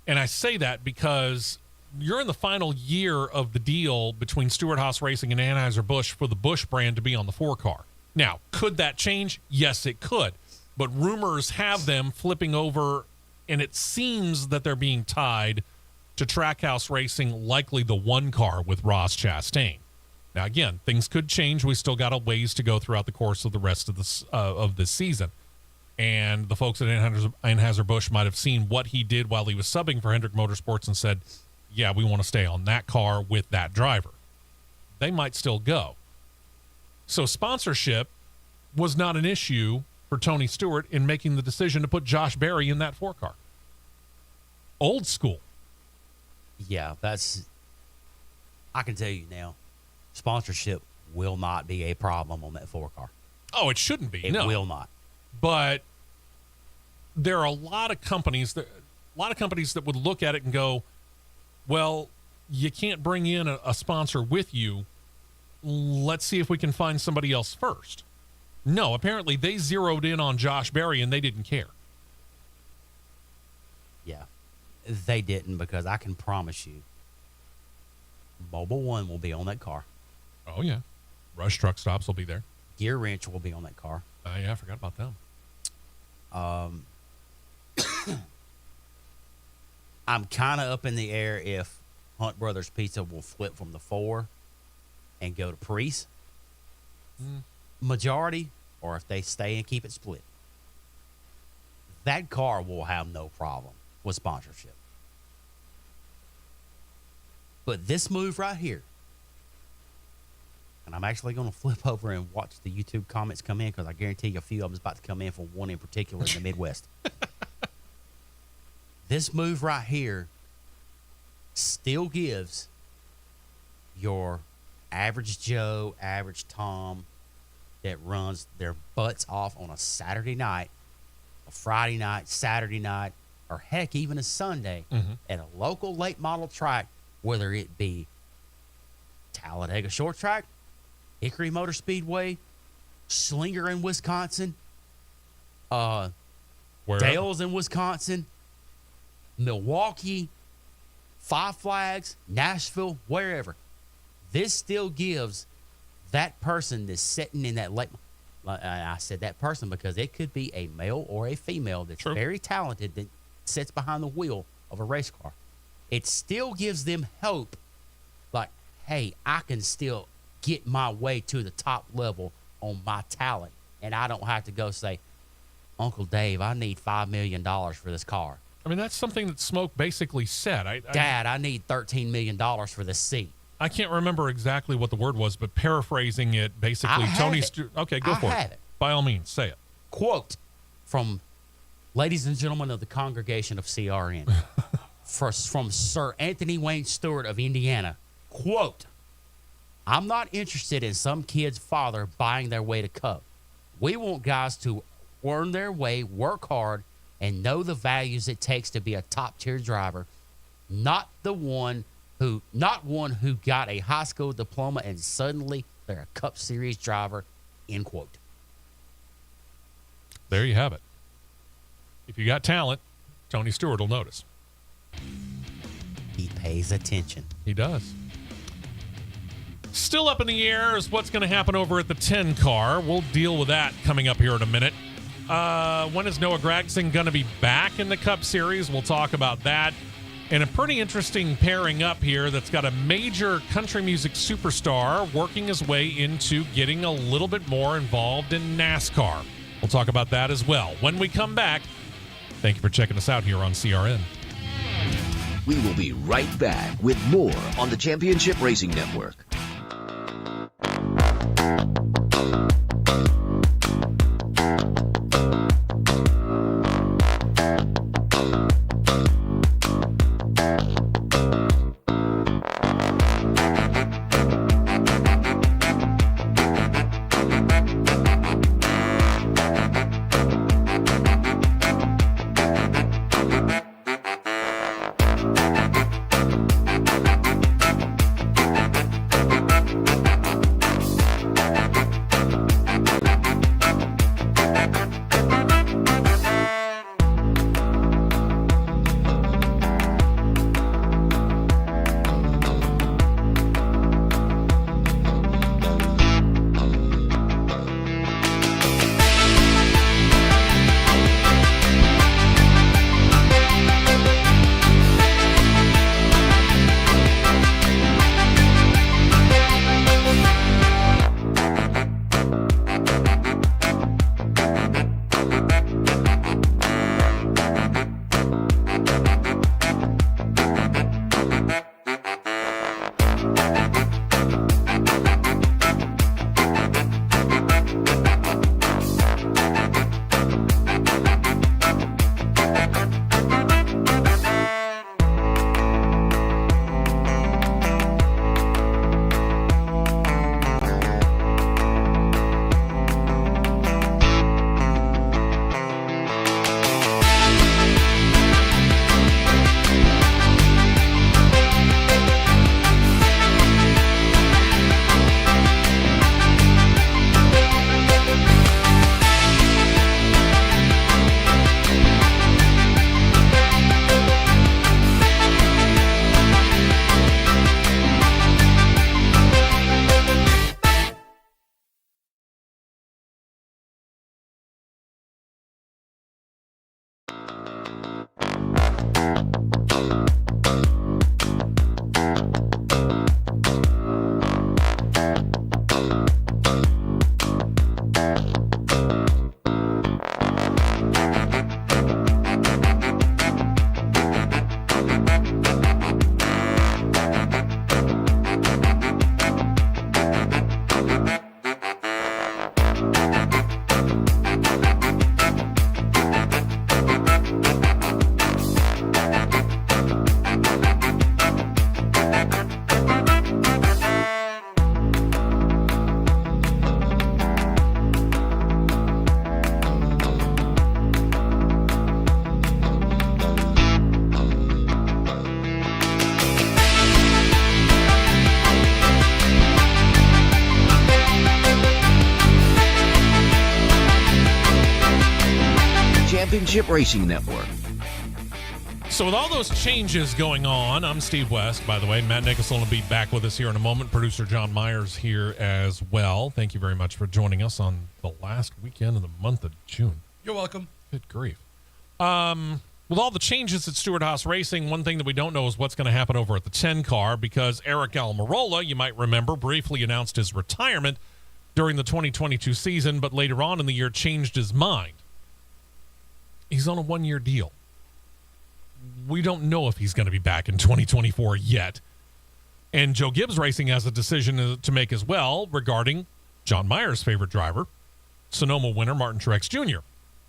And I say that because you're in the final year of the deal between Stewart-Haas Racing and Anheuser-Busch for the Busch brand to be on the 4-car. Now, could that change? Yes, it could. But rumors have them flipping over, and it seems that they're being tied to Trackhouse Racing, likely the 1-car with Ross Chastain. Now, again, things could change. We still got a ways to go throughout the course of the rest of this season. And the folks at Anheuser-Busch might have seen what he did while he was subbing for Hendrick Motorsports and said, yeah, we want to stay on that car with that driver. They might still go. So sponsorship was not an issue for Tony Stewart in making the decision to put Josh Berry in that 4-car. Old school. Yeah, I can tell you now, sponsorship will not be a problem on that 4-car. Oh, it shouldn't be. It will not. But there are a lot of companies that would look at it and go, well, you can't bring in a sponsor with you. Let's see if we can find somebody else first. No, apparently they zeroed in on Josh Berry and they didn't care. Yeah, they didn't, because I can promise you Mobile One will be on that car. Oh, yeah. Rush Truck Stops will be there. Gear Wrench will be on that car. Yeah, I forgot about them. I'm kind of up in the air if Hunt Brothers Pizza will flip from the 4 and go to Priest majority, or if they stay and keep it split. That car will have no problem with sponsorship. But this move right here, and I'm actually going to flip over and watch the YouTube comments come in, because I guarantee you a few of them is about to come in for one in particular in the Midwest. This move right here still gives your average Joe, average Tom that runs their butts off on a Saturday night, a Friday night, Saturday night, or heck, even a Sunday at a local late model track, whether it be Talladega Short Track, Hickory Motor Speedway, Slinger in Wisconsin, Dales in Wisconsin, Milwaukee, Five Flags, Nashville, wherever. This still gives that person that's sitting in that late. I said that person because it could be a male or a female that's very talented that sits behind the wheel of a race car. It still gives them hope, like, hey, I can still get my way to the top level on my talent, and I don't have to go say, Uncle Dave, I need $5 million for this car. I mean, that's something that Smoke basically said. Dad, I need $13 million for this seat. I can't remember exactly what the word was, but paraphrasing it, basically, Tony Stewart. Okay, go for it. By all means, say it. Quote from ladies and gentlemen of the congregation of CRN, from Sir Anthony Wayne Stewart of Indiana. Quote, I'm not interested in some kid's father buying their way to Cup. We want guys to earn their way, work hard, and know the values it takes to be a top-tier driver, not one who got a high school diploma and suddenly they're a Cup Series driver, end quote. There you have it. If you got talent, Tony Stewart will notice. He pays attention. He does. Still up in the air is what's going to happen over at the 10 car. We'll deal with that coming up here in a minute. When is Noah Gragson going to be back in the Cup Series? We'll talk about that. And a pretty interesting pairing up here that's got a major country music superstar working his way into getting a little bit more involved in NASCAR. We'll talk about that as well. When we come back, thank you for checking us out here on CRN. We will be right back with more on the Championship Racing Network. Championship Racing Network. So with all those changes going on, I'm Steve West, by the way. Matt Nicholson will be back with us here in a moment. Producer John Myers here as well. Thank you very much for joining us on the last weekend of the month of June. You're welcome. Good grief. With all the changes at Stewart-Haas Racing, one thing that we don't know is what's going to happen over at the 10 car, because Eric Almirola, you might remember, briefly announced his retirement during the 2022 season, but later on in the year changed his mind. He's on a one-year deal. We don't know if he's going to be back in 2024 yet. And Joe Gibbs Racing has a decision to make as well regarding John Myers' favorite driver, Sonoma winner Martin Truex Jr.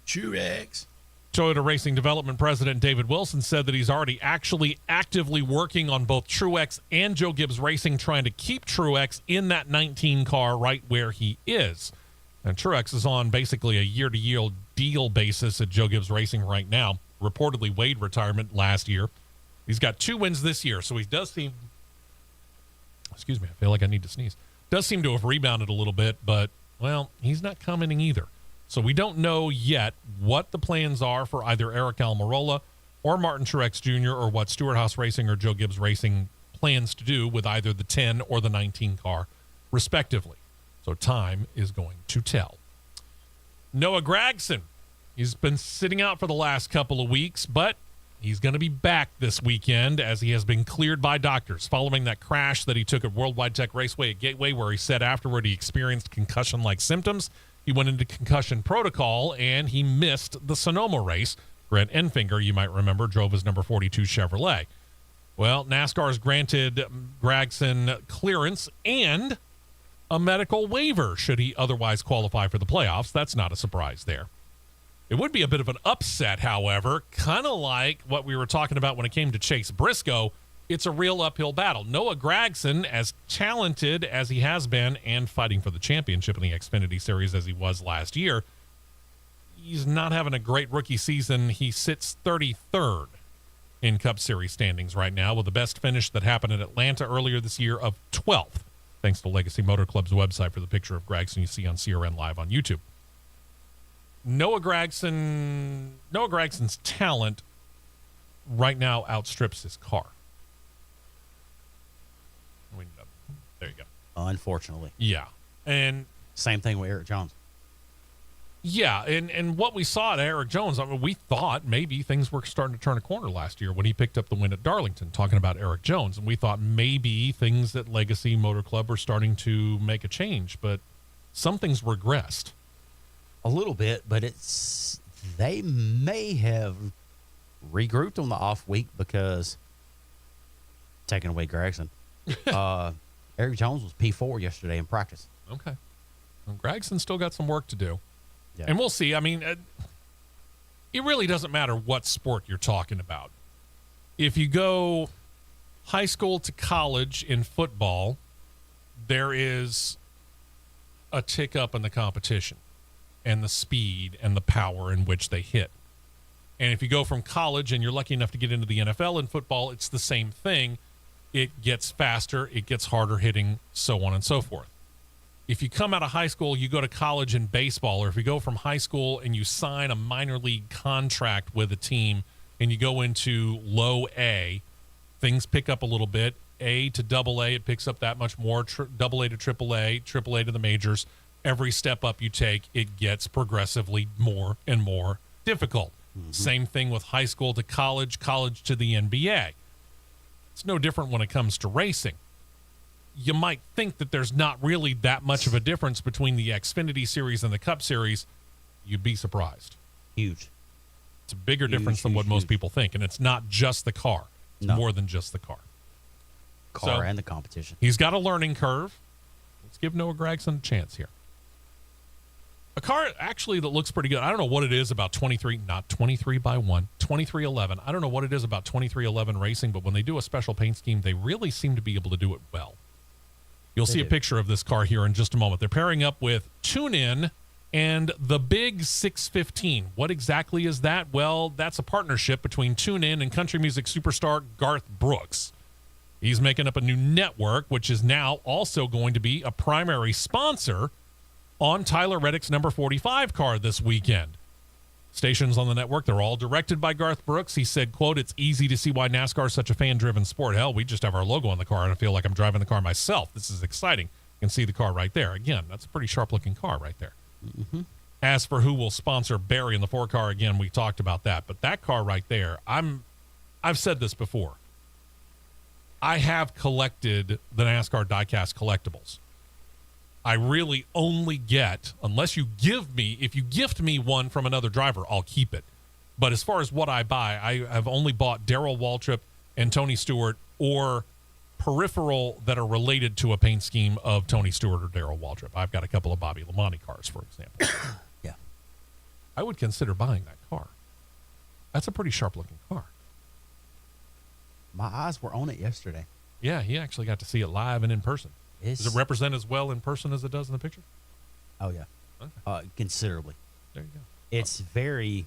Truex. Toyota Racing Development President David Wilson said that he's already actually actively working on both Truex and Joe Gibbs Racing, trying to keep Truex in that 19 car right where he is. And Truex is on basically a year-to-year deal basis at Joe Gibbs Racing right now. Reportedly weighed retirement last year. He's got 2 wins this year, so he does seem, excuse me, I feel like I need to sneeze. Does seem to have rebounded a little bit, but, well, he's not commenting either. So we don't know yet what the plans are for either Eric Almirola or Martin Truex Jr. or what Stewart-Haas Racing or Joe Gibbs Racing plans to do with either the 10 or the 19 car, respectively. So time is going to tell. Noah Gragson. He's been sitting out for the last couple of weeks, but he's going to be back this weekend as he has been cleared by doctors following that crash that he took at Worldwide Tech Raceway at Gateway, where he said afterward he experienced concussion-like symptoms. He went into concussion protocol, and he missed the Sonoma race. Grant Enfinger, you might remember, drove his number 42 Chevrolet. Well, NASCAR has granted Gragson clearance and a medical waiver should he otherwise qualify for the playoffs. That's not a surprise there. It would be a bit of an upset, however, kind of like what we were talking about when it came to Chase Briscoe. It's a real uphill battle. Noah Gragson, as talented as he has been and fighting for the championship in the Xfinity Series as he was last year, he's not having a great rookie season. He sits 33rd in Cup Series standings right now, with the best finish that happened in Atlanta earlier this year of 12th, thanks to Legacy Motor Club's website for the picture of Gragson you see on CRN Live on YouTube. Noah Gragson's talent right now outstrips his car. There you go. Unfortunately. Yeah. And same thing with Eric Jones. Yeah, and what we saw at Eric Jones, I mean, we thought maybe things were starting to turn a corner last year when he picked up the win at Darlington, talking about Eric Jones. And we thought maybe things at Legacy Motor Club were starting to make a change, but something's regressed. A little bit, but they may have regrouped on the off week because taking away Gragson. Eric Jones was P4 yesterday in practice. Okay. Well, Gragson's still got some work to do. Yeah. And we'll see. I mean, it really doesn't matter what sport you're talking about. If you go high school to college in football, there is a tick up in the competition and the speed and the power in which they hit. And if you go from college and you're lucky enough to get into the NFL in football, it's the same thing. It gets faster, it gets harder hitting, so on and so forth. If you come out of high school, you go to college in baseball, or if you go from high school and you sign a minor league contract with a team and you go into low A, things pick up a little bit. A to double A, it picks up that much more. Double A to triple A to the majors. Every step up you take, it gets progressively more and more difficult. Mm-hmm. Same thing with high school to college, college to the NBA. It's no different when it comes to racing. You might think that there's not really that much of a difference between the Xfinity Series and the Cup Series. You'd be surprised. Huge. It's a bigger difference than what most people think, and it's not just the car. It's more than just the car. Car and the competition. He's got a learning curve. Let's give Noah Gragson a chance here. A car actually that looks pretty good. I don't know what it is about 2311. I don't know what it is about 2311 Racing, but when they do a special paint scheme, they really seem to be able to do it well. You'll see a picture of this car here in just a moment. They're pairing up with TuneIn and the Big 615. What exactly is that? Well, that's a partnership between TuneIn and country music superstar Garth Brooks. He's making up a new network, which is now also going to be a primary sponsor on Tyler Reddick's number 45 car this weekend. stations on the network. They're all directed by Garth Brooks. He said, quote, "It's easy to see why NASCAR is such a fan-driven sport. Hell, we just have our logo on the car, and I feel like I'm driving the car myself. This is exciting. You can see the car right there. Again, that's a pretty sharp-looking car right there." Mm-hmm. As for who will sponsor Barry in the 4-car, again, we talked about that. But that car right there, I've said this before. I have collected the NASCAR diecast collectibles. I really only get, unless you give me, if you gift me one from another driver, I'll keep it. But as far as what I buy, I have only bought Darrell Waltrip and Tony Stewart, or peripheral that are related to a paint scheme of Tony Stewart or Darrell Waltrip. I've got a couple of Bobby Lamonte cars, for example. Yeah. I would consider buying that car. That's a pretty sharp-looking car. My eyes were on it yesterday. Yeah, he actually got to see it live and in person. Does it represent as well in person as it does in the picture? Oh, yeah. Okay. Considerably. There you go. It's very...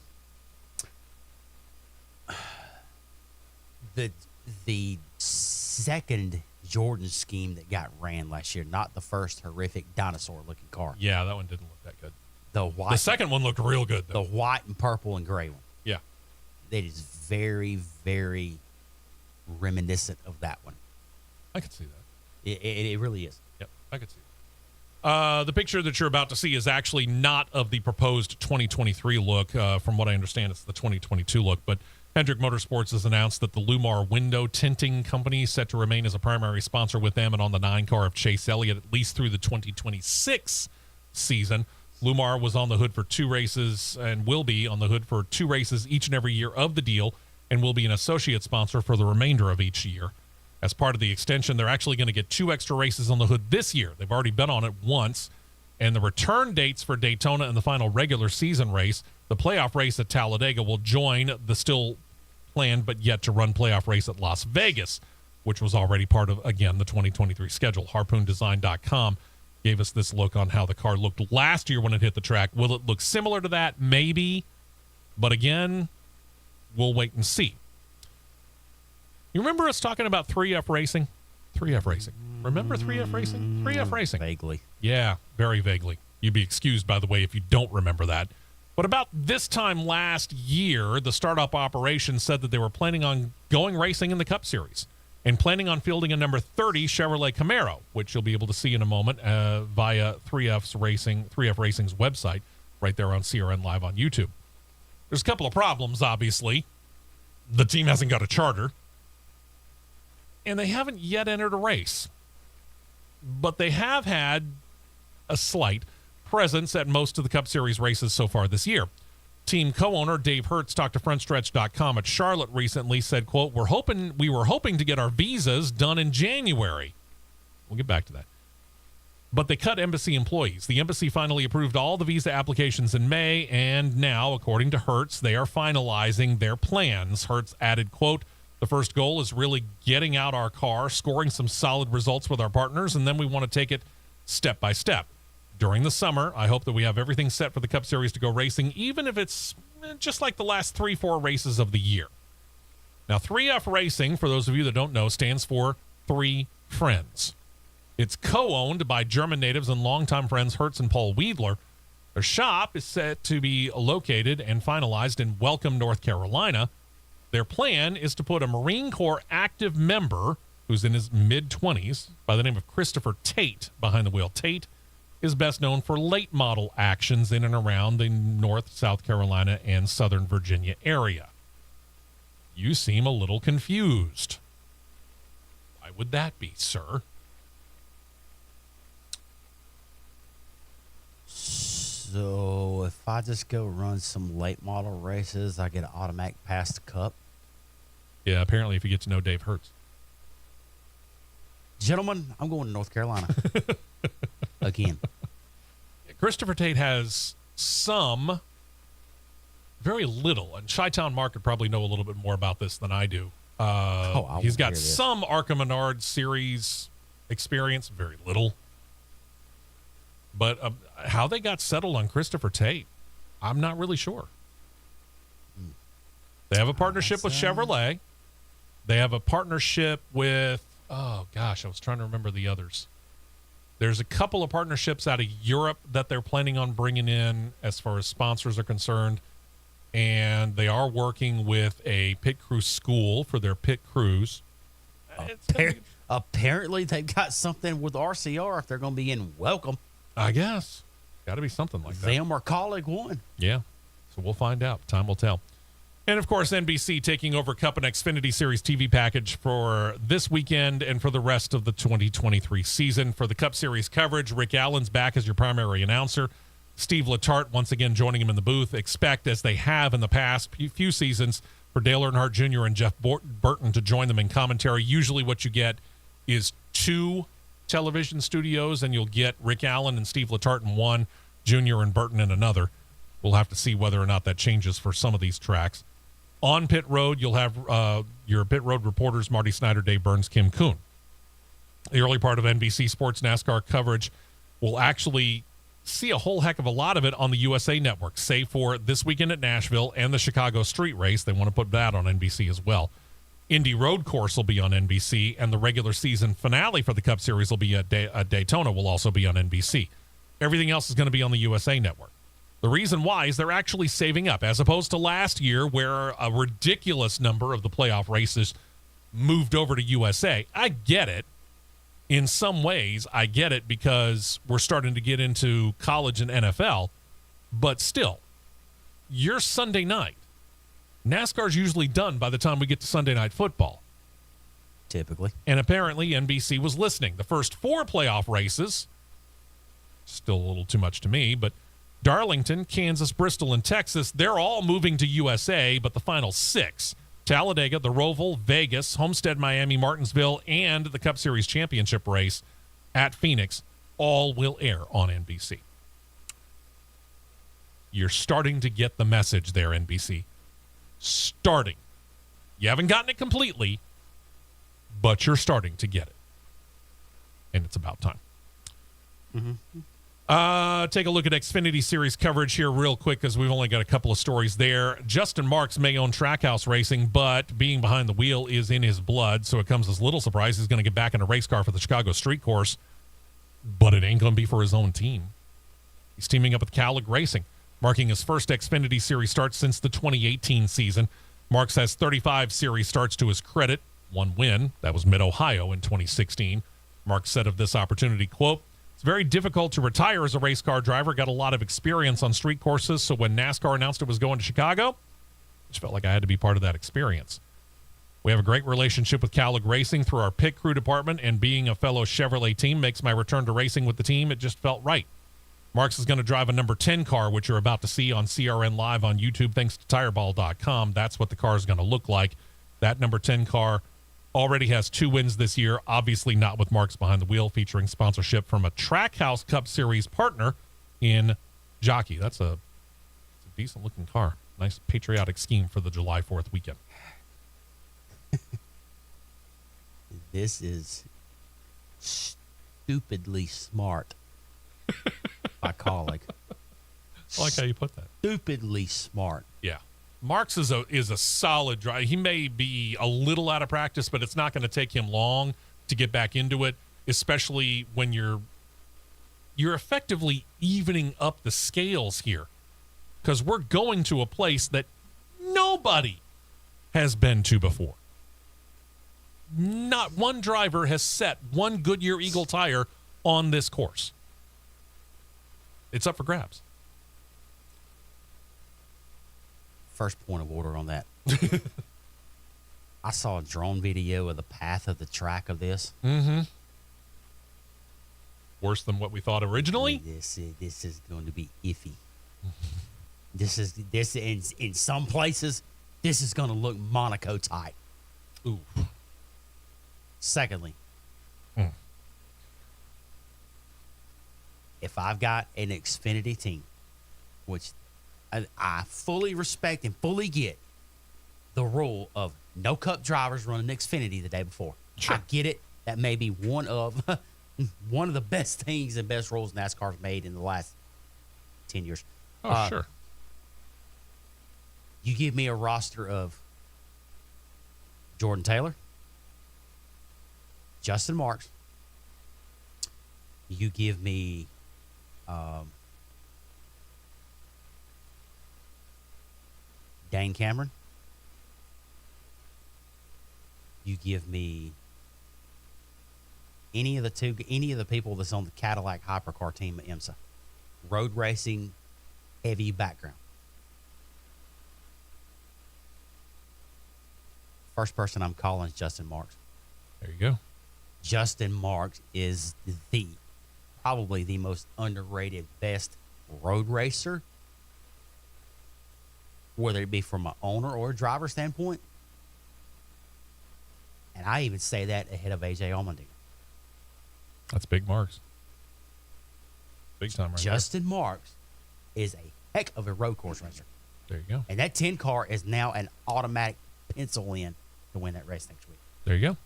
The second Jordan scheme that got ran last year, not the first horrific dinosaur-looking car. Yeah, that one didn't look that good. The second one looked real good, though. The white and purple and gray one. Yeah. It is very, very reminiscent of that one. I can see that. It really is. Yep, I could see it. The picture that you're about to see is actually not of the proposed 2023 look. From what I understand, it's the 2022 look. But Hendrick Motorsports has announced that the Lumar Window Tinting Company is set to remain as a primary sponsor with them and on the 9-car of Chase Elliott at least through the 2026 season. Lumar was on the hood for 2 races and will be on the hood for 2 races each and every year of the deal, and will be an associate sponsor for the remainder of each year. As part of the extension, they're actually going to get 2 extra races on the hood this year. They've already been on it once. And the return dates for Daytona and the final regular season race, the playoff race at Talladega, will join the still planned but yet to run playoff race at Las Vegas, which was already part of, again, the 2023 schedule. HarpoonDesign.com gave us this look on how the car looked last year when it hit the track. Will it look similar to that? Maybe. But again, we'll wait and see. You remember us talking about 3F Racing? 3F Racing. Remember 3F Racing? 3F Racing. Vaguely. Yeah, very vaguely. You'd be excused, by the way, if you don't remember that. But about this time last year, the startup operation said that they were planning on going racing in the Cup Series and planning on fielding a number 30 Chevrolet Camaro, which you'll be able to see in a moment via 3F Racing's website right there on CRN Live on YouTube. There's a couple of problems, obviously. The team hasn't got a charter, and they haven't yet entered a race. But they have had a slight presence at most of the Cup Series races so far this year. Team co-owner Dave Hertz talked to FrontStretch.com at Charlotte recently, said, quote, we were hoping to get our visas done in January. We'll get back to that. But they cut embassy employees. The embassy finally approved all the visa applications in May, and now, according to Hertz, they are finalizing their plans. Hertz added, quote, the first goal is really getting out our car, scoring some solid results with our partners, and then we want to take it step by step. During the summer, I hope that we have everything set for the Cup Series to go racing, even if it's just like the last 3-4 races of the year. Now, 3F Racing, for those of you that don't know, stands for 3 Friends. It's co-owned by German natives and longtime friends Hertz and Paul Weidler. Their shop is set to be located and finalized in Welcome, North Carolina. Their plan is to put a Marine Corps active member who's in his mid-20s by the name of Christopher Tate behind the wheel. Tate is best known for late model actions in and around the North, South Carolina, and Southern Virginia area. You seem a little confused. Why would that be, sir? So if I just go run some late model races, I get an automatic pass to Cup. Yeah, apparently if you get to know Dave Hertz. Gentlemen, I'm going to North Carolina. Again. Christopher Tate has some, very little, and Chi-Town Mark could probably know a little bit more about this than I do. He's got some Arca Menard series experience, very little. But how they got settled on Christopher Tate, I'm not really sure. They have a partnership with Chevrolet. They have a partnership with, oh gosh, I was trying to remember the others. There's a couple of partnerships out of Europe that they're planning on bringing in as far as sponsors are concerned. and they are working with a pit crew school for their pit crews. Apparently, they've got something with RCR if they're going to be in welcome. I guess. Got to be something like that. Them or Colleague One. Yeah. So we'll find out. Time will tell. And, of course, NBC taking over Cup and Xfinity Series TV package for this weekend and for the rest of the 2023 season. For the Cup Series coverage, Rick Allen's back as your primary announcer. Steve Letarte once again joining him in the booth. Expect, as they have in the past few seasons, for Dale Earnhardt Jr. and Jeff Burton to join them in commentary. Usually what you get is 2 television studios, and you'll get Rick Allen and Steve Letarte in one, Jr. and Burton in another. We'll have to see whether or not that changes for some of these tracks. On pit road, you'll have your pit road reporters, Marty Snyder, Dave Burns, Kim Kuhn. The early part of NBC Sports NASCAR coverage will actually see a whole heck of a lot of it on the USA Network, save for this weekend at Nashville and the Chicago Street Race. They want to put that on NBC as well. Indy Road Course will be on NBC, and the regular season finale for the Cup Series will be at Daytona, will also be on NBC. Everything else is going to be on the USA Network. The reason why is they're actually saving up, as opposed to last year where a ridiculous number of the playoff races moved over to USA. I get it. In some ways, I get it because we're starting to get into college and NFL. But still, your Sunday night, NASCAR's usually done by the time we get to Sunday Night Football. Typically. And apparently NBC was listening. The first 4 playoff races, still a little too much to me, but Darlington, Kansas, Bristol, and Texas, they're all moving to USA, but the final 6, Talladega, the Roval, Vegas, Homestead, Miami, Martinsville, and the Cup Series championship race at Phoenix, all will air on NBC. You're starting to get the message there, NBC. Starting. You haven't gotten it completely, but you're starting to get it. And it's about time. Mm-hmm. Take a look at Xfinity Series coverage here real quick because we've only got a couple of stories there. Justin Marks may own Trackhouse Racing, but being behind the wheel is in his blood, so it comes as little surprise he's going to get back in a race car for the Chicago Street Course, but it ain't going to be for his own team. He's teaming up with Cowlick Racing, marking his first Xfinity Series start since the 2018 season. Marks has 35 Series starts to his credit, 1 win. That was Mid-Ohio in 2016. Marks said of this opportunity, quote, "It's very difficult to retire as a race car driver. Got a lot of experience on street courses, so when NASCAR announced it was going to Chicago, I just felt like I had to be part of that experience. We have a great relationship with Cowlick Racing through our pit crew department, and being a fellow Chevrolet team makes my return to racing with the team. It just felt right." Marks is going to drive a number 10 car, which you're about to see on CRN Live on YouTube, thanks to TireBall.com. That's what the car is going to look like. That number 10 car already has 2 wins this year, obviously not with Marks behind the wheel, featuring sponsorship from a Trackhouse Cup Series partner in Jockey. That's a decent-looking car. Nice patriotic scheme for the July 4th weekend. This is stupidly smart by Cowlick. I like how you put that. Stupidly smart. Yeah. Marks is a solid driver. He may be a little out of practice, but it's not going to take him long to get back into it, especially when you're effectively evening up the scales here, because we're going to a place that nobody has been to before. Not one driver has set one Goodyear Eagle tire on this course. It's up for grabs. First point of order on that. I saw a drone video of the path of the track of this. Mm-hmm. Worse than what we thought originally. This is going to be iffy. This in some places, this is going to look Monaco tight. Ooh. Secondly, if I've got an Xfinity team, which I fully respect and fully get the rule of no Cup drivers running Xfinity the day before. Sure. I get it. That may be one of the best things and best rules NASCAR's made in the last 10 years. Oh, sure. You give me a roster of Jordan Taylor, Justin Marks. You give me... Dane Cameron. You give me any of the people that's on the Cadillac hypercar team at IMSA. Road racing, heavy background. First person I'm calling is Justin Marks. There you go. Justin Marks is probably the most underrated, best road racer, whether it be from an owner or a driver standpoint. And I even say that ahead of AJ Allmendinger. That's big Marks. Big time right Justin Marks is a heck of a road course racer. there. There you go. And that 10 car is now an automatic pencil in to win that race next week. There you go.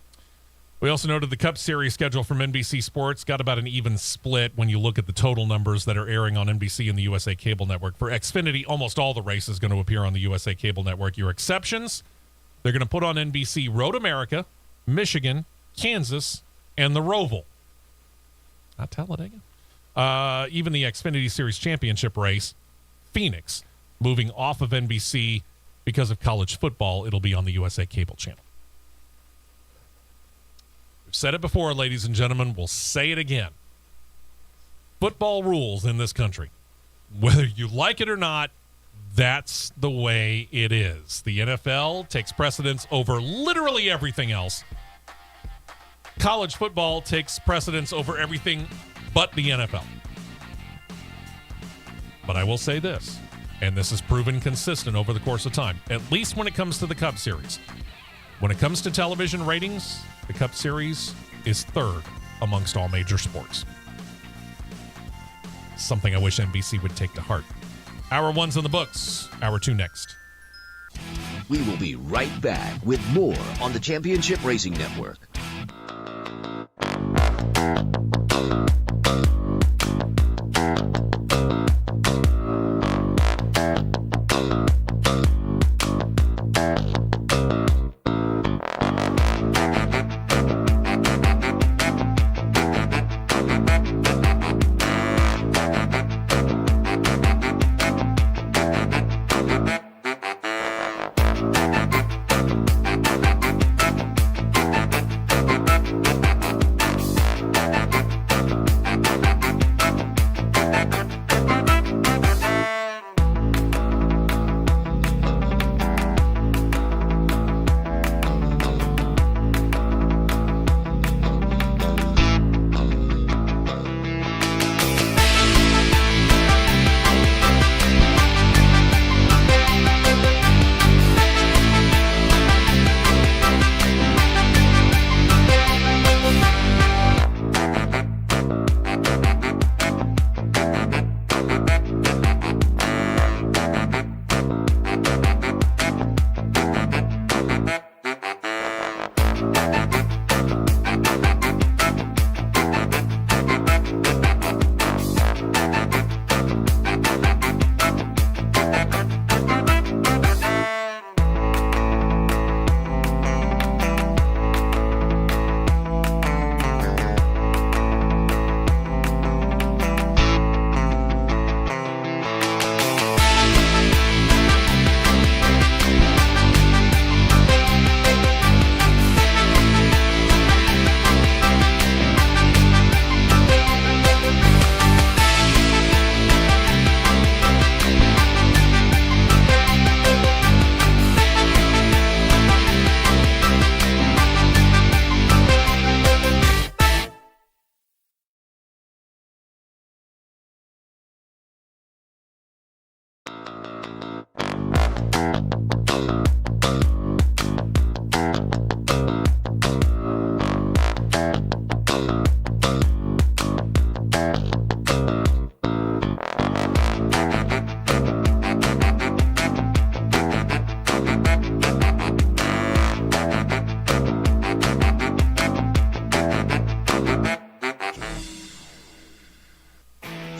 We also noted the Cup Series schedule from NBC Sports got about an even split when you look at the total numbers that are airing on NBC and the USA Cable Network. For Xfinity, almost all the races going to appear on the USA Cable Network. Your exceptions, they're going to put on NBC Road America, Michigan, Kansas, and the Roval. Not Talladega. Even the Xfinity Series Championship race, Phoenix, moving off of NBC because of college football. It'll be on the USA Cable channel. We've said it before, ladies and gentlemen. We'll say it again. Football rules in this country. Whether you like it or not, that's the way it is. The NFL takes precedence over literally everything else. College football takes precedence over everything but the NFL. But I will say this, and this has proven consistent over the course of time, at least when it comes to the Cup Series. When it comes to television ratings, the Cup Series is third amongst all major sports. Something I wish NBC would take to heart. Hour one's in the books. Hour two next. We will be right back with more on the Championship Racing Network.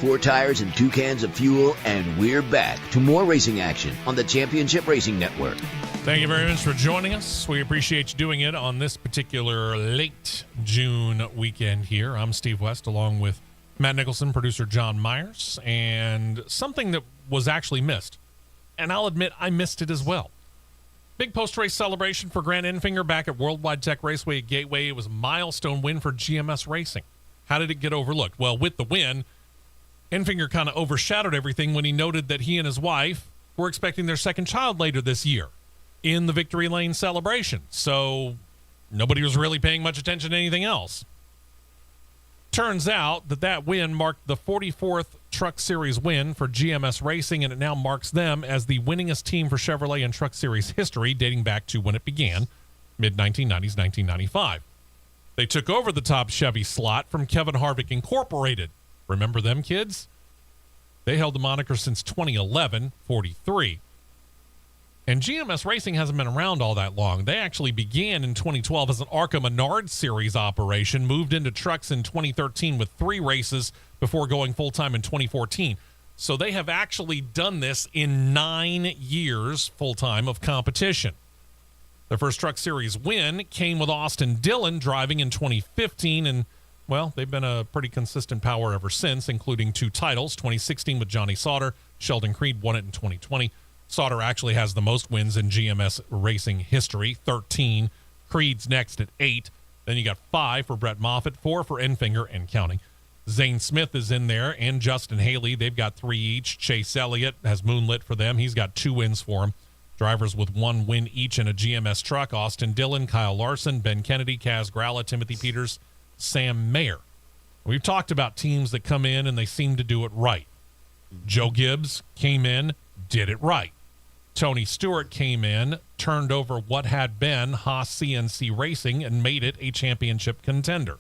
Four tires and 2 cans of fuel, and we're back to more racing action on the Championship Racing Network. Thank you very much for joining us. We appreciate you doing it on this particular late June weekend here. I'm Steve West, along with Matt Nicholson, producer John Myers, and something that was actually missed And I'll admit I missed it as well. Big post-race celebration for Grant Enfinger back at Worldwide Tech Raceway at Gateway. It was a milestone win for GMS Racing. How did it get overlooked? Well, with the win, Enfinger kind of overshadowed everything when he noted that he and his wife were expecting their second child later this year in the Victory Lane celebration. So nobody was really paying much attention to anything else. Turns out that win marked the 44th Truck Series win for GMS Racing, and it now marks them as the winningest team for Chevrolet in Truck Series history, dating back to when it began, mid-1990s, 1995. They took over the top Chevy slot from Kevin Harvick Incorporated. Remember them, kids? They held the moniker since 2011, 43. And GMS Racing hasn't been around all that long. They actually began in 2012 as an ARCA Menard Series operation, moved into trucks in 2013 with 3 races before going full-time in 2014. So they have actually done this in 9 years full-time of competition. Their first Truck Series win came with Austin Dillon driving in 2015, and, well, they've been a pretty consistent power ever since, including 2 titles, 2016 with Johnny Sauter. Sheldon Creed won it in 2020. Sauter actually has the most wins in GMS Racing history, 13. Creed's next at 8. Then you got 5 for Brett Moffitt, 4 for Enfinger and counting. Zane Smith is in there, and Justin Haley. They've got 3 each. Chase Elliott has moonlit for them. He's got 2 wins for him. Drivers with 1 win each in a GMS truck: Austin Dillon, Kyle Larson, Ben Kennedy, Kaz Gralla, Timothy Peters, Sam Mayer. We've talked about teams that come in and they seem to do it right. Joe Gibbs came in, did it right. Tony Stewart came in, turned over what had been Haas CNC Racing, and made it a championship contender.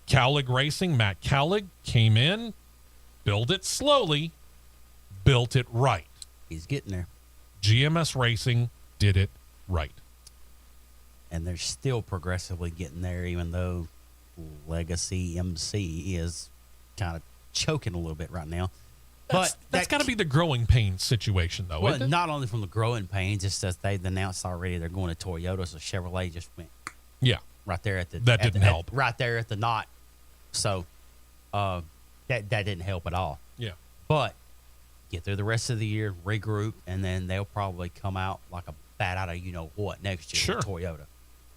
Cowlig Racing, Matt Cowlig, came in, built it slowly, built it right. He's getting there. GMS Racing did it right. And they're still progressively getting there, even though Legacy MC is kind of choking a little bit right now. That's got to be the growing pains situation, though. Well, isn't it? not only from the growing pains, just as they've announced already they're going to Toyota, so Chevrolet just went right there at the That didn't help. right there at the knot. So that didn't help at all. Yeah. But get through the rest of the year, regroup, and then they'll probably come out like a bat out of you know what next year Sure. with Toyota.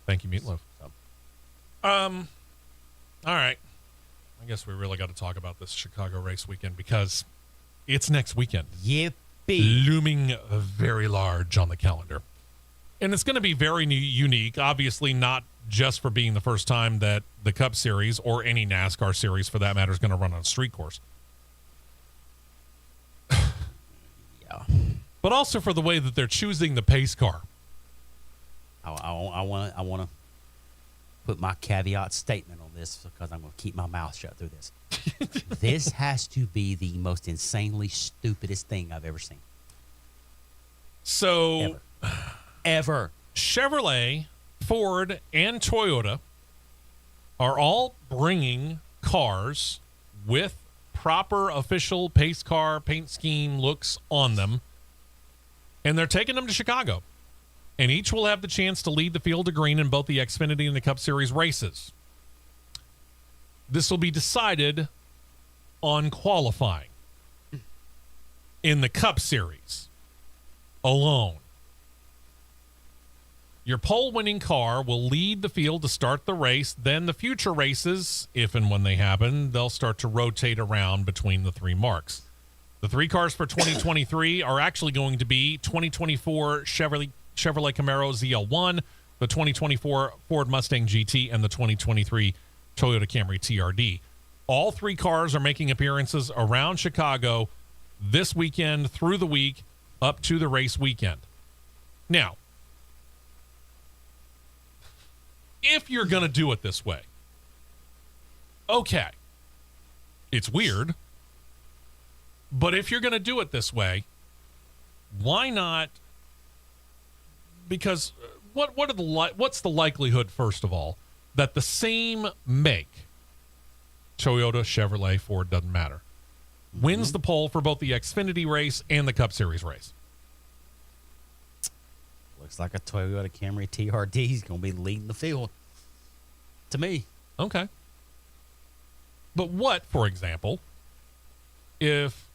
Thank you, Meatloaf. So, All right. I guess we really got to talk about this Chicago race weekend because it's next weekend. yippee. Looming very large on the calendar. And it's going to be very unique, obviously not just for being the first time that the Cup Series or any NASCAR series for that matter is going to run on a street course. Yeah. But also for the way that they're choosing the pace car. I want to put my caveat statement on this because I'm going to keep my mouth shut through this. This has to be the most insanely stupidest thing I've ever seen. So Ever. Chevrolet, Ford, and Toyota are all bringing cars with proper official pace car paint scheme looks on them, and they're taking them to Chicago. And each will have the chance to lead the field of green in both the Xfinity and the Cup Series races. This will be decided on qualifying in the Cup Series alone. Your pole-winning car will lead the field to start the race. Then the future races, if and when they happen, they'll start to rotate around between the 3 marks. The 3 cars for 2023 are actually going to be 2024 Chevrolet Camaro ZL1, the 2024 Ford Mustang GT, and the 2023 Toyota Camry TRD. All 3 cars are making appearances around Chicago this weekend through the week up to the race weekend. Now, if you're going to do it this way, okay, it's weird, but if you're going to do it this way, why not? Because what's the likelihood, first of all, that the same make, Toyota, Chevrolet, Ford, doesn't matter, wins the pole for both the Xfinity race and the Cup Series race? Looks like a Toyota Camry TRD is going to be leading the field. To me. Okay. But what, for example, if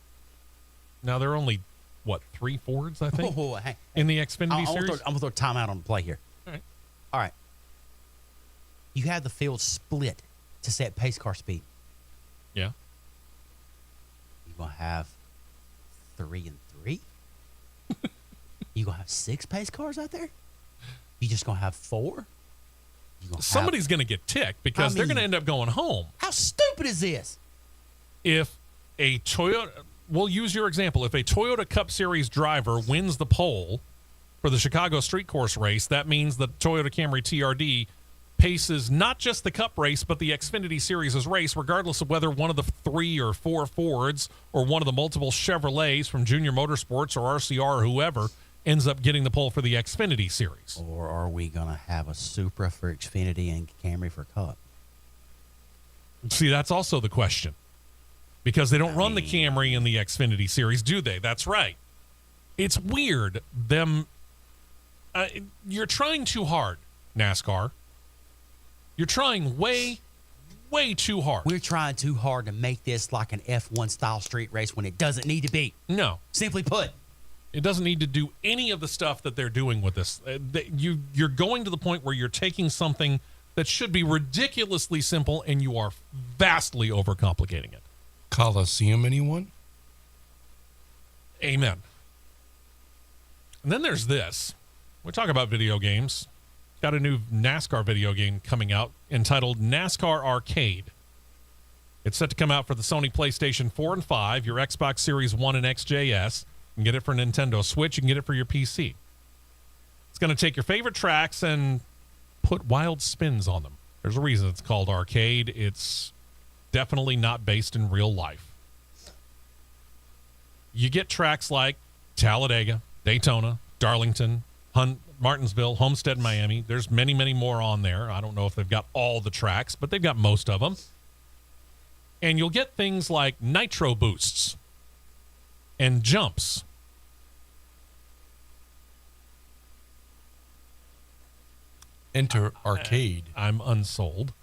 now they're only what, 3 Fords, I think, Oh, hey, in the Xfinity Series? I'm going to throw timeout on the play here. All right. All right. You have the field split to set pace car speed. Yeah. You're going to have 3 and 3? You going to have 6 pace cars out there? You just going to have 4? Somebody's going to get ticked because they're going to end up going home. How stupid is this? If a Toyota, we'll use your example, if a Toyota Cup Series driver wins the pole for the Chicago Street Course race, that means the Toyota Camry TRD paces not just the Cup race, but the Xfinity Series' race, regardless of whether one of the 3 or 4 Fords or one of the multiple Chevrolets from Junior Motorsports or RCR or whoever ends up getting the pole for the Xfinity Series. Or are we going to have a Supra for Xfinity and Camry for Cup? See, that's also the question. Because they don't run the Camry in the Xfinity Series, do they? That's right. It's weird. You're trying too hard, NASCAR. You're trying way, way too hard. We're trying too hard to make this like an F1 style street race when it doesn't need to be. No. Simply put. It doesn't need to do any of the stuff that they're doing with this. You're going to the point where you're taking something that should be ridiculously simple and you are vastly overcomplicating it. Coliseum, anyone? Amen. And then there's this. We talk about video games. Got a new NASCAR video game coming out entitled NASCAR Arcade. It's set to come out for the Sony PlayStation 4 and 5, your Xbox Series 1 and XJS. You can get it for Nintendo Switch. You can get it for your PC. It's going to take your favorite tracks and put wild spins on them. There's a reason it's called Arcade. It's definitely not based in real life. You get tracks like Talladega, Daytona, Darlington, Martinsville, Homestead, Miami. There's many, many more on there. I don't know if they've got all the tracks, but they've got most of them. And you'll get things like nitro boosts and jumps. Enter Arcade. I'm unsold.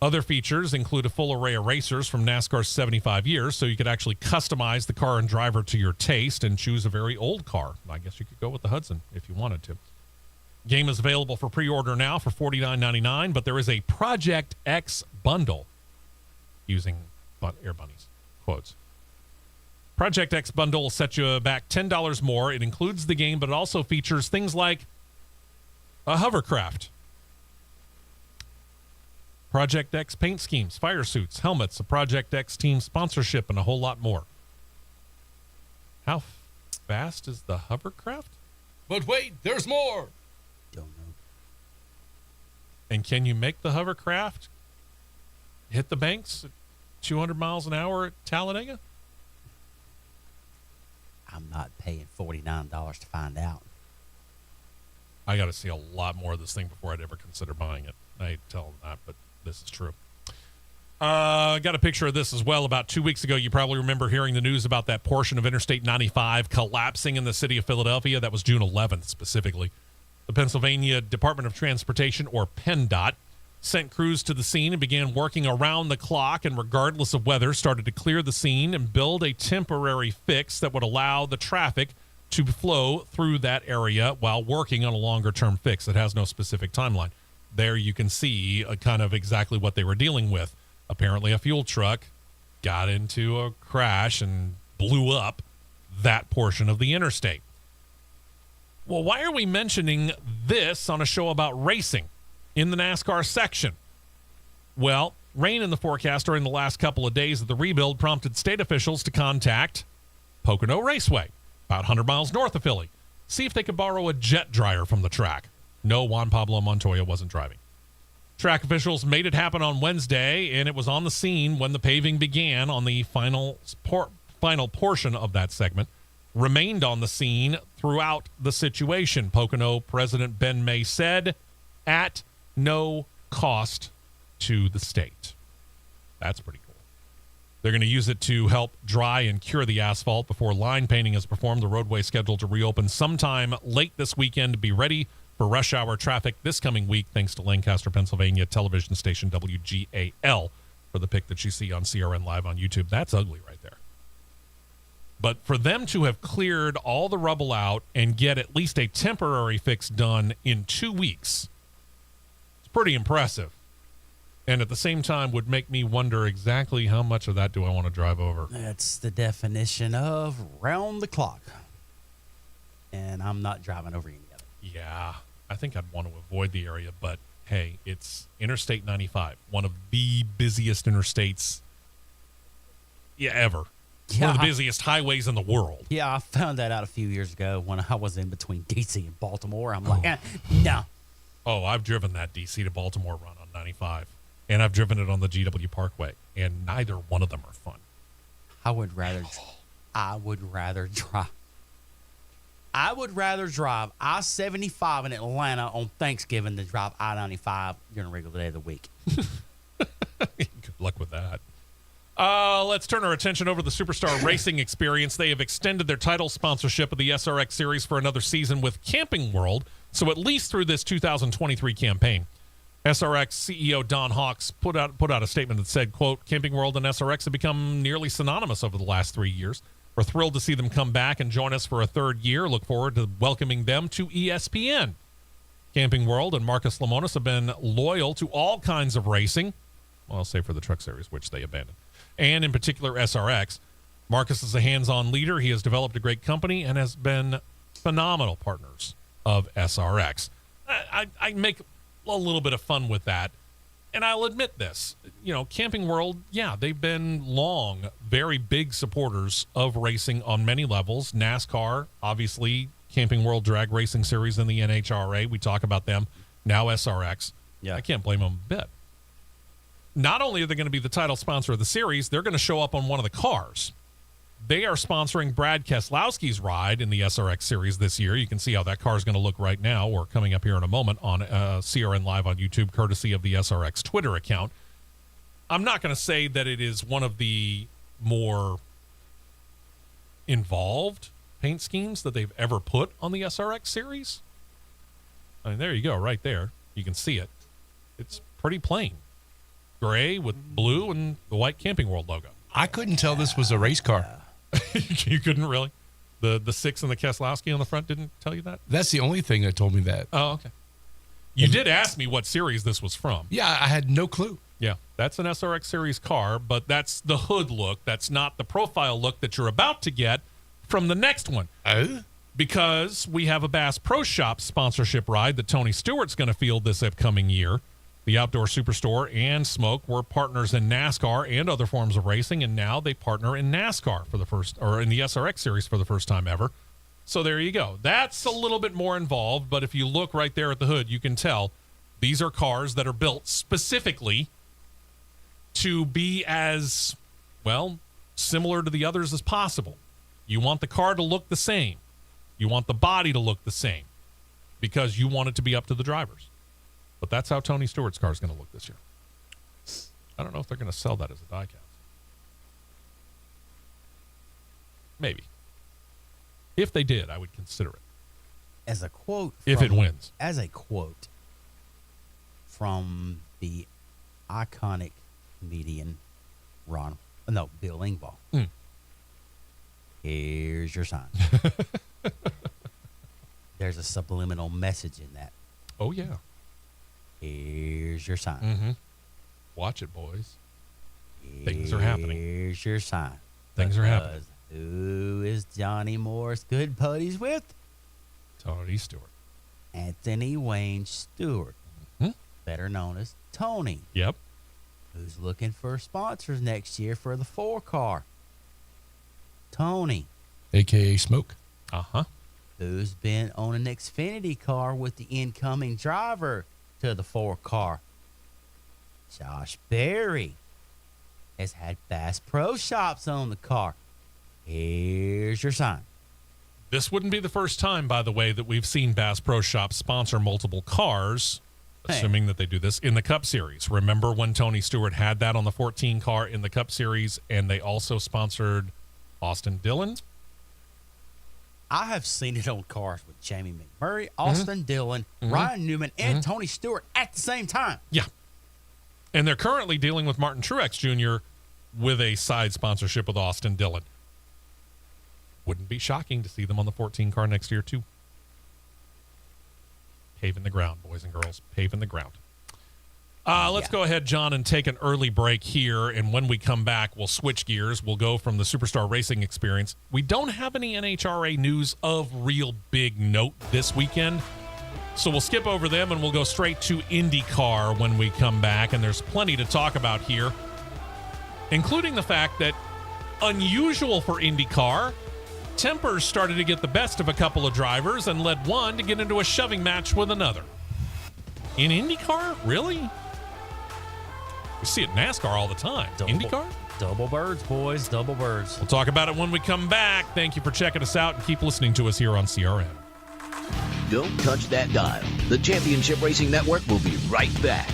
Other features include a full array of racers from NASCAR's 75 years, so you could actually customize the car and driver to your taste and choose a very old car. I guess you could go with the Hudson if you wanted to. Game is available for pre-order now for $49.99, but there is a Project X bundle, using Air Bunny's quotes. Project X bundle will set you back $10 more. It includes the game, but it also features things like a hovercraft, Project X paint schemes, fire suits, helmets, a Project X team sponsorship, and a whole lot more. How fast is the hovercraft? But wait, there's more. Don't know. And can you make the hovercraft hit the banks at 200 miles an hour at Talladega? I'm not paying $49 to find out. I got to see a lot more of this thing before I'd ever consider buying it. I hate to tell them that, but this is true. Got a picture of this as well. About 2 weeks ago, you probably remember hearing the news about that portion of Interstate 95 collapsing in the city of Philadelphia. That was June 11th specifically. The Pennsylvania Department of Transportation, or PennDOT, sent crews to the scene and began working around the clock and regardless of weather, started to clear the scene and build a temporary fix that would allow the traffic to flow through that area while working on a longer-term fix that has no specific timeline. There you can see kind of exactly what they were dealing with. Apparently a fuel truck got into a crash and blew up that portion of the interstate. Well, why are we mentioning this on a show about racing in the NASCAR section? Well, rain in the forecast during the last couple of days of the rebuild prompted state officials to contact Pocono Raceway, about 100 miles north of Philly, see if they could borrow a jet dryer from the track. No, Juan Pablo Montoya wasn't driving. Track officials made it happen on Wednesday, and it was on the scene when the paving began on the final portion of that segment. Remained on the scene throughout the situation, Pocono President Ben May said, at no cost to the state. That's pretty cool. They're going to use it to help dry and cure the asphalt before line painting is performed. The roadway is scheduled to reopen sometime late this weekend to be ready for rush hour traffic this coming week, thanks to Lancaster, Pennsylvania television station WGAL for the pic that you see on CRN Live on YouTube. That's ugly right there. But for them to have cleared all the rubble out and get at least a temporary fix done in 2 weeks, it's pretty impressive. And at the same time would make me wonder exactly how much of that do I want to drive over. That's the definition of round the clock. And I'm not driving over any of it. Yeah, I think I'd want to avoid the area, but hey, it's Interstate 95, one of the busiest interstates ever. Yeah, One of the busiest highways in the world. Yeah, I found that out a few years ago when I was in between D.C. and Baltimore. I'm like, no. Oh, I've driven that D.C. to Baltimore run on 95, and I've driven it on the GW Parkway, and neither one of them are fun. I would rather drive I-75 in Atlanta on Thanksgiving than drive I-95 during a regular day of the week. Good luck with that. Let's turn our attention over to the Superstar Racing Experience. They have extended their title sponsorship of the SRX Series for another season with Camping World, so at least through this 2023 campaign. SRX CEO Don Hawks put out a statement that said, quote, Camping World and SRX have become nearly synonymous over the last 3 years. We're thrilled to see them come back and join us for a third year. Look forward to welcoming them to ESPN. Camping World and Marcus Lemonis have been loyal to all kinds of racing. Well, I'll say for the truck series, which they abandoned. And in particular, SRX. Marcus is a hands-on leader. He has developed a great company and has been phenomenal partners of SRX. I make a little bit of fun with that. And I'll admit this, Camping World, yeah, they've been long, very big supporters of racing on many levels. NASCAR, obviously, Camping World Drag Racing Series in the NHRA. We talk about them. Now SRX. Yeah. I can't blame them a bit. Not only are they going to be the title sponsor of the series, they're going to show up on one of the cars. They are sponsoring Brad Keselowski's ride in the SRX Series this year. You can see how that car is going to look right now, or coming up here in a moment on CRN Live on YouTube, courtesy of the SRX Twitter account. I'm not going to say that it is one of the more involved paint schemes that they've ever put on the SRX Series. I mean, there you go, right there. You can see it. It's pretty plain. Gray with blue and the white Camping World logo. I couldn't tell this was a race car. You couldn't really? The 6 and the Keselowski on the front didn't tell you that? That's the only thing that told me that. Oh, okay. You did ask me what series this was from. Yeah, I had no clue. Yeah, that's an SRX Series car, but that's the hood look. That's not the profile look that you're about to get from the next one. Because we have a Bass Pro Shop sponsorship ride that Tony Stewart's going to field this upcoming year. The Outdoor Superstore and Smoke were partners in NASCAR and other forms of racing, and now they partner in NASCAR in the SRX Series for the first time ever. So there you go. That's a little bit more involved, but if you look right there at the hood, you can tell these are cars that are built specifically to be as, similar to the others as possible. You want the car to look the same. You want the body to look the same because you want it to be up to the drivers. But that's how Tony Stewart's car is going to look this year. I don't know if they're going to sell that as a diecast. Maybe. If they did, I would consider it. As a quote. If it wins. As a quote from the iconic comedian Bill Engvall. Here's your sign. There's a subliminal message in that. Oh, yeah. Here's your sign. Mm-hmm. Watch it, boys. Things are happening. Here's your sign. Things are happening. Who is Johnny Morris good buddies with? Tony Stewart. Anthony Wayne Stewart, better known as Tony. Yep. Who's looking for sponsors next year for the 4-car? Tony. A.K.A. Smoke. Uh-huh. Who's been on an Xfinity car with the incoming driver to the 4-car? Josh Berry has had Bass Pro Shops on the car. Here's your sign. This wouldn't be the first time, by the way, that we've seen Bass Pro Shops sponsor multiple cars, assuming that they do this, in the Cup Series. Remember when Tony Stewart had that on the 14 car in the Cup Series, and they also sponsored Austin Dillon? I have seen it on cars with Jamie McMurray, Austin Dillon, Ryan Newman, and Tony Stewart at the same time. Yeah. And they're currently dealing with Martin Truex Jr. with a side sponsorship with Austin Dillon. Wouldn't be shocking to see them on the 14 car next year, too. Paving the ground, boys and girls. Paving the ground. Let's go ahead, John, and take an early break here. And when we come back, we'll switch gears. We'll go from the Superstar Racing Experience. We don't have any NHRA news of real big note this weekend. So we'll skip over them and we'll go straight to Indycar when we come back. And there's plenty to talk about here, including the fact that, unusual for Indycar, tempers started to get the best of a couple of drivers and led one to get into a shoving match with another. In IndyCar? Really? We see it in NASCAR all the time. IndyCar? Double birds, boys. Double birds. We'll talk about it when we come back. Thank you for checking us out and keep listening to us here on CRN. Don't touch that dial. The Championship Racing Network will be right back.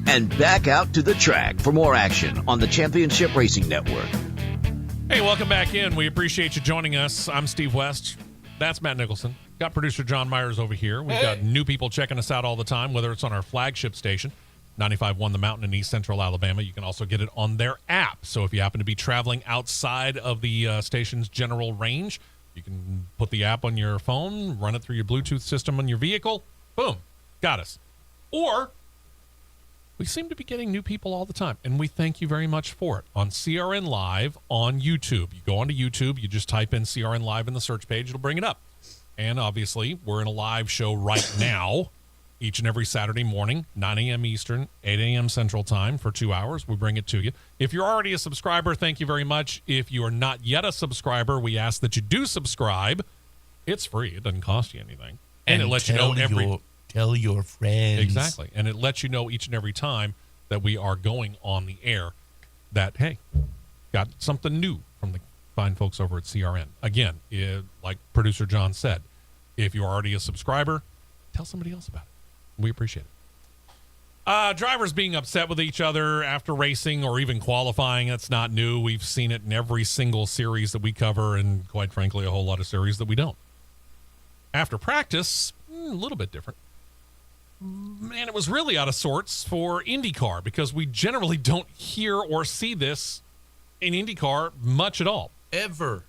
And back out to the track for more action on the Championship Racing Network. Hey, welcome back in. We appreciate you joining us. I'm Steve West. That's Matt Nicholson. Got producer John Myers over here. We've got new people checking us out all the time, whether it's on our flagship station, 95.1 The Mountain in East Central Alabama. You can also get it on their app. So if you happen to be traveling outside of the station's general range, you can put the app on your phone, run it through your Bluetooth system on your vehicle. Boom. Got us. Or we seem to be getting new people all the time, and we thank you very much for it. On CRN Live on YouTube. You go onto YouTube, you just type in CRN Live in the search page, it'll bring it up. And obviously, we're in a live show right now, each and every Saturday morning, 9 a.m. Eastern, 8 a.m. Central Time for 2 hours. We bring it to you. If you're already a subscriber, thank you very much. If you are not yet a subscriber, we ask that you do subscribe. It's free. It doesn't cost you anything. And it lets you know Tell your friends. Exactly. And it lets you know each and every time that we are going on the air that, hey, got something new from the fine folks over at CRN. Again, like producer John said, if you're already a subscriber, tell somebody else about it. We appreciate it. Drivers being upset with each other after racing or even qualifying, that's not new. We've seen it in every single series that we cover, and quite frankly, a whole lot of series that we don't. After practice, a little bit different. Man, it was really out of sorts for IndyCar because we generally don't hear or see this in IndyCar much at all. Ever.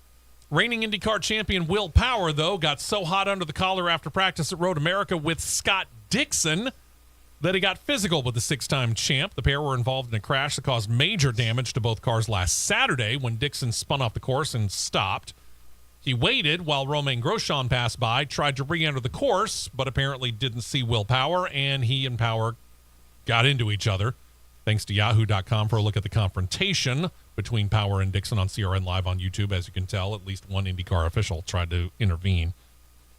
Reigning IndyCar champion Will Power, though, got so hot under the collar after practice at Road America with Scott Dixon that he got physical with the six-time champ. The pair were involved in a crash that caused major damage to both cars last Saturday when Dixon spun off the course and stopped. He waited while Romain Grosjean passed by, tried to re-enter the course, but apparently didn't see Will Power, and he and Power got into each other. Thanks to Yahoo.com for a look at the confrontation between Power and Dixon on CRN Live on YouTube. As you can tell, at least one IndyCar official tried to intervene.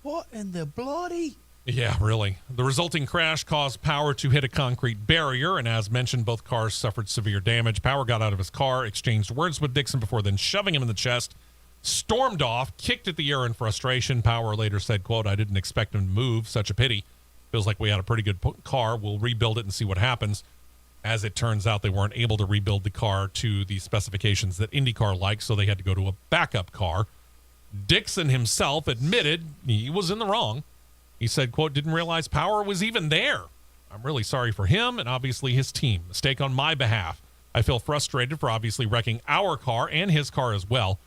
What in the bloody? Yeah, really. The resulting crash caused Power to hit a concrete barrier, and as mentioned, both cars suffered severe damage. Power got out of his car, exchanged words with Dixon before then shoving him in the chest, stormed off, kicked at the air in frustration. Power later said, quote, "I didn't expect him to move. Such a pity. Feels like we had a pretty good car. We'll rebuild it and see what happens." As it turns out, they weren't able to rebuild the car to the specifications that IndyCar likes, so they had to go to a backup car. Dixon himself admitted he was in the wrong. He said, quote, "Didn't realize Power was even there. I'm really sorry for him and obviously his team. Mistake on my behalf. I feel frustrated for obviously wrecking our car and his car as well."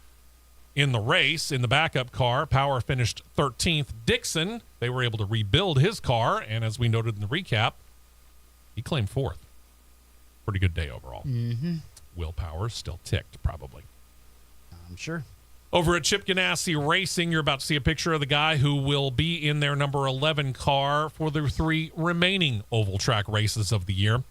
In the race, in the backup car, Power finished 13th. Dixon, they were able to rebuild his car, and as we noted in the recap, he claimed 4th. Pretty good day overall. Mm-hmm. Will Power still ticked, probably. I'm sure. Over at Chip Ganassi Racing, you're about to see a picture of the guy who will be in their number 11 car for the 3 remaining oval track races of the year.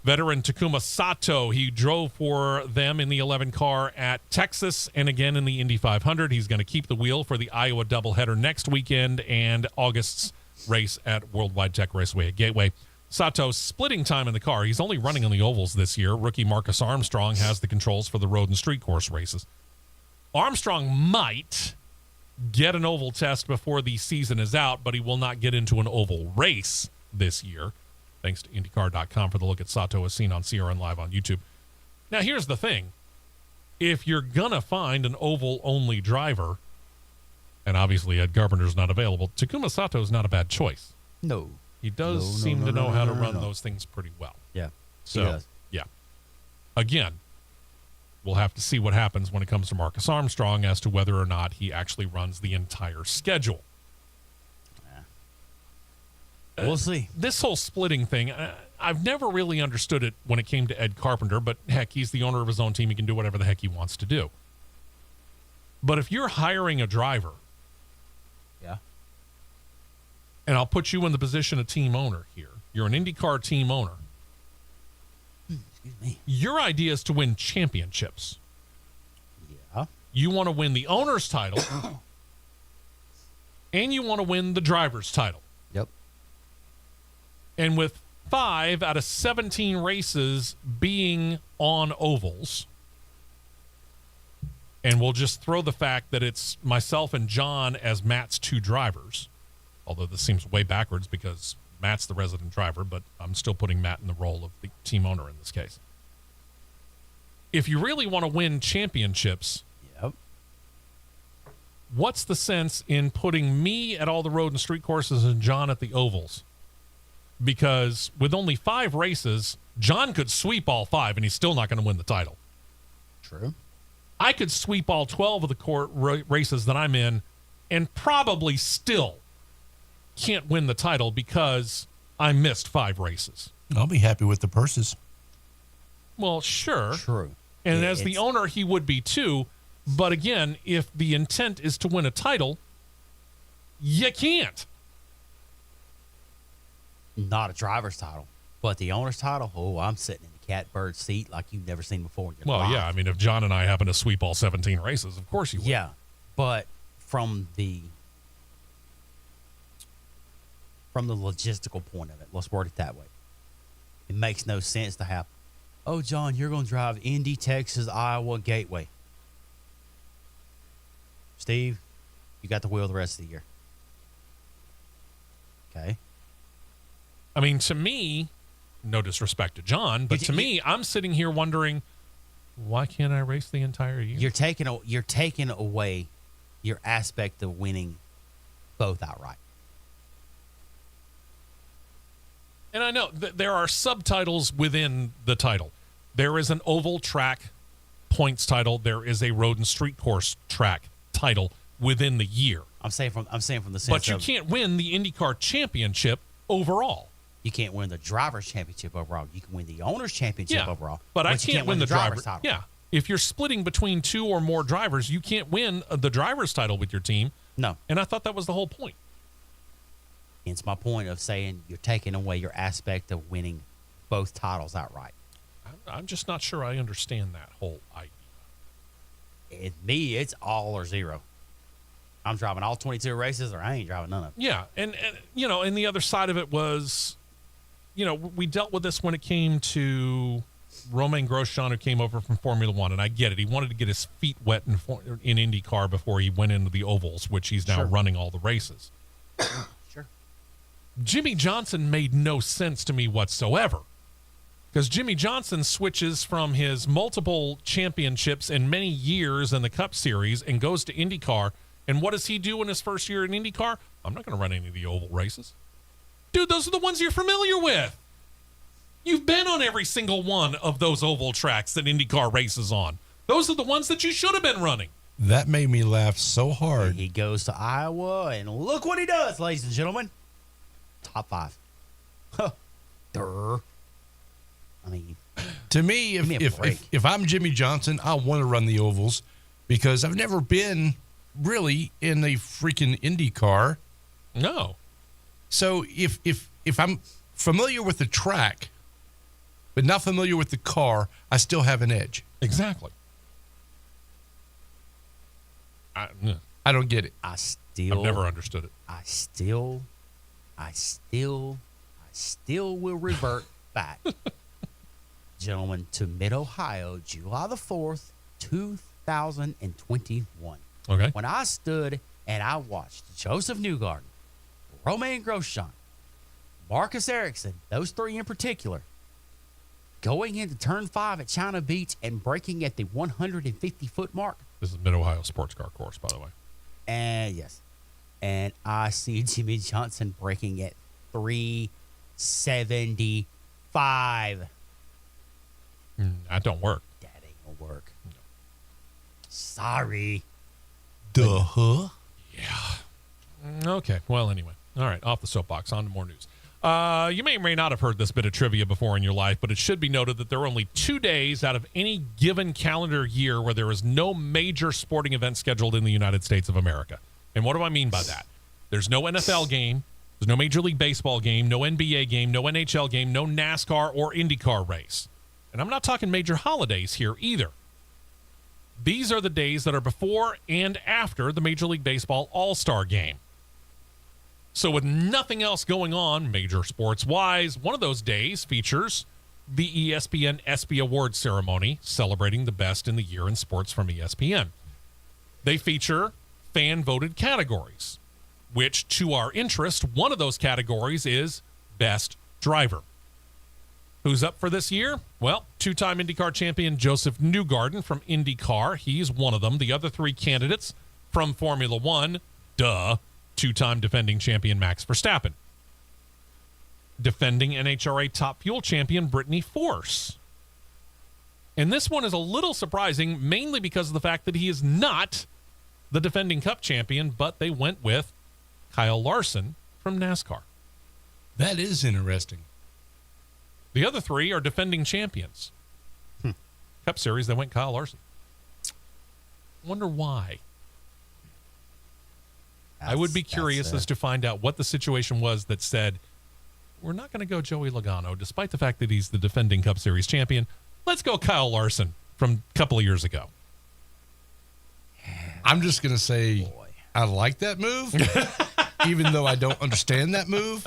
Veteran Takuma Sato, he drove for them in the 11 car at Texas and again in the Indy 500. He's going to keep the wheel for the Iowa doubleheader next weekend and August's race at Worldwide Tech Raceway at Gateway. Sato splitting time in the car. He's only running on the ovals this year. Rookie Marcus Armstrong has the controls for the road and street course races. Armstrong might get an oval test before the season is out, but he will not get into an oval race this year. Thanks to IndyCar.com for the look at Sato as seen on CRN Live on YouTube. Now, here's the thing. If you're going to find an oval-only driver, and obviously Ed Carpenter's not available, Takuma Sato is not a bad choice. No. He does seem to know how to run those things pretty well. Yeah. So, he does. yeah. Again, we'll have to see what happens when it comes to Marcus Armstrong as to whether or not he actually runs the entire schedule. We'll see. This whole splitting thing, I've never really understood it when it came to Ed Carpenter, but heck, he's the owner of his own team. He can do whatever the heck he wants to do. But if you're hiring a driver, yeah, and I'll put you in the position of team owner here. You're an IndyCar team owner. Excuse me. Your idea is to win championships. Yeah. You want to win the owner's title, and you want to win the driver's title. Yep. And with 5 out of 17 races being on ovals, and we'll just throw the fact that it's myself and John as Matt's 2 drivers, although this seems way backwards because Matt's the resident driver, but I'm still putting Matt in the role of the team owner in this case. If you really want to win championships, yep, what's the sense in putting me at all the road and street courses and John at the ovals? Because with only 5 races, John could sweep all 5 and he's still not going to win the title. True. I could sweep all 12 of the races that I'm in and probably still can't win the title because I missed 5 races. I'll be happy with the purses. Well, sure. True. And Yeah, as the owner, he would be too. But again, if the intent is to win a title, you can't. Not a driver's title, but the owner's title. Oh, I'm sitting in the catbird seat like you've never seen before in your life. Well, yeah. I mean, if John and I happen to sweep all 17 races, of course you would. Yeah, but from the logistical point of it, let's word it that way. It makes no sense to have, oh, John, you're going to drive Indy, Texas, Iowa, Gateway. Steve, you got the wheel the rest of the year. Okay. I mean, to me, no disrespect to John, but to me, I'm sitting here wondering, why can't I race the entire year? You're taking away your aspect of winning both outright. And I know there are subtitles within the title. There is an oval track points title. There is a road and street course track title within the year. I'm saying from the sense But you of can't win the IndyCar championship overall. you can't win the driver's championship overall. You can win the owner's championship overall. But I you can't win the driver's title. Yeah. If you're splitting between two or more drivers, you can't win the driver's title with your team. No. And I thought that was the whole point. It's my point of saying you're taking away your aspect of winning both titles outright. I'm just not sure I understand that whole idea. Me, it's all or zero. I'm driving all 22 races, or I ain't driving none of them. Yeah, and and the other side of it was, we dealt with this when it came to Romain Grosjean, who came over from Formula One, and I get it. He wanted to get his feet wet in IndyCar before he went into the ovals, which he's now running all the races. Sure. Jimmy Johnson made no sense to me whatsoever, because Jimmy Johnson switches from his multiple championships and many years in the Cup Series and goes to IndyCar. And what does he do in his first year in IndyCar? I'm not going to run any of the oval races. Dude, those are the ones you're familiar with. You've been on every single one of those oval tracks that IndyCar races on. Those are the ones that you should have been running. That made me laugh so hard. He goes to Iowa, and look what he does, ladies and gentlemen. Top 5. Huh. Durr. I mean, To me, give me a break. if I'm Jimmy Johnson, I want to run the ovals because I've never been really in a freaking Indy car. No. So if I'm familiar with the track, but not familiar with the car, I still have an edge. Exactly. I don't get it. I've never understood it. I still will revert back, gentlemen, to Mid-Ohio, July the 4th, 2021. Okay. When I stood and I watched Joseph Newgarden, Romain Grosjean, Marcus Ericsson, those three in particular, going into turn 5 at China Beach and breaking at the 150-foot mark. This is Mid-Ohio Sports Car Course, by the way. And yes. And I see Jimmy Johnson breaking at 375. That don't work. That ain't gonna work. No. Sorry. Duh. Yeah. Okay. Well, anyway. All right. Off the soapbox. On to more news. You may or may not have heard this bit of trivia before in your life, but it should be noted that there are only 2 days out of any given calendar year where there is no major sporting event scheduled in the United States of America. And what do I mean by that? There's no NFL game. There's no Major League Baseball game, no NBA game, no NHL game, no NASCAR or IndyCar race. And I'm not talking major holidays here either. These are the days that are before and after the Major League Baseball All-Star Game. So with nothing else going on, major sports-wise, one of those days features the ESPN ESPY Awards ceremony celebrating the best in the year in sports from ESPN. They feature fan-voted categories, which, to our interest, one of those categories is Best Driver. Who's up for this year? Well, two-time IndyCar champion Joseph Newgarden from IndyCar. He's one of them. The other 3 candidates from Formula One, two-time defending champion Max Verstappen. Defending NHRA Top Fuel champion Brittany Force. And this one is a little surprising, mainly because of the fact that he is not the defending Cup champion, but they went with Kyle Larson from NASCAR. That is interesting. The other 3 are defending champions. Cup Series, they went Kyle Larson. Wonder why. I would be curious as to find out what the situation was that said, we're not going to go Joey Logano, despite the fact that he's the defending Cup Series champion. Let's go Kyle Larson from a couple of years ago. I'm just going to say I like that move, even though I don't understand that move.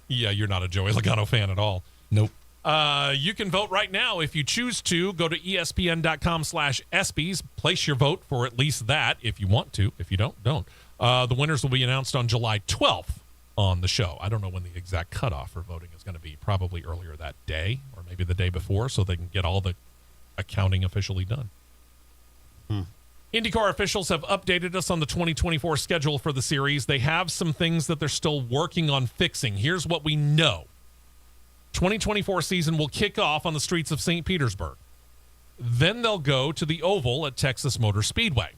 Yeah, you're not a Joey Logano fan at all. Nope. You can vote right now if you choose to. Go to espn.com/ESPYs. Place your vote for at least that if you want to. If you don't. The winners will be announced on July 12th on the show. I don't know when the exact cutoff for voting is going to be. Probably earlier that day or maybe the day before so they can get all the accounting officially done. IndyCar officials have updated us on the 2024 schedule for the series. They have some things that they're still working on fixing. Here's what we know. 2024 season will kick off on the streets of St. Petersburg. Then they'll go to the Oval at Texas Motor Speedway.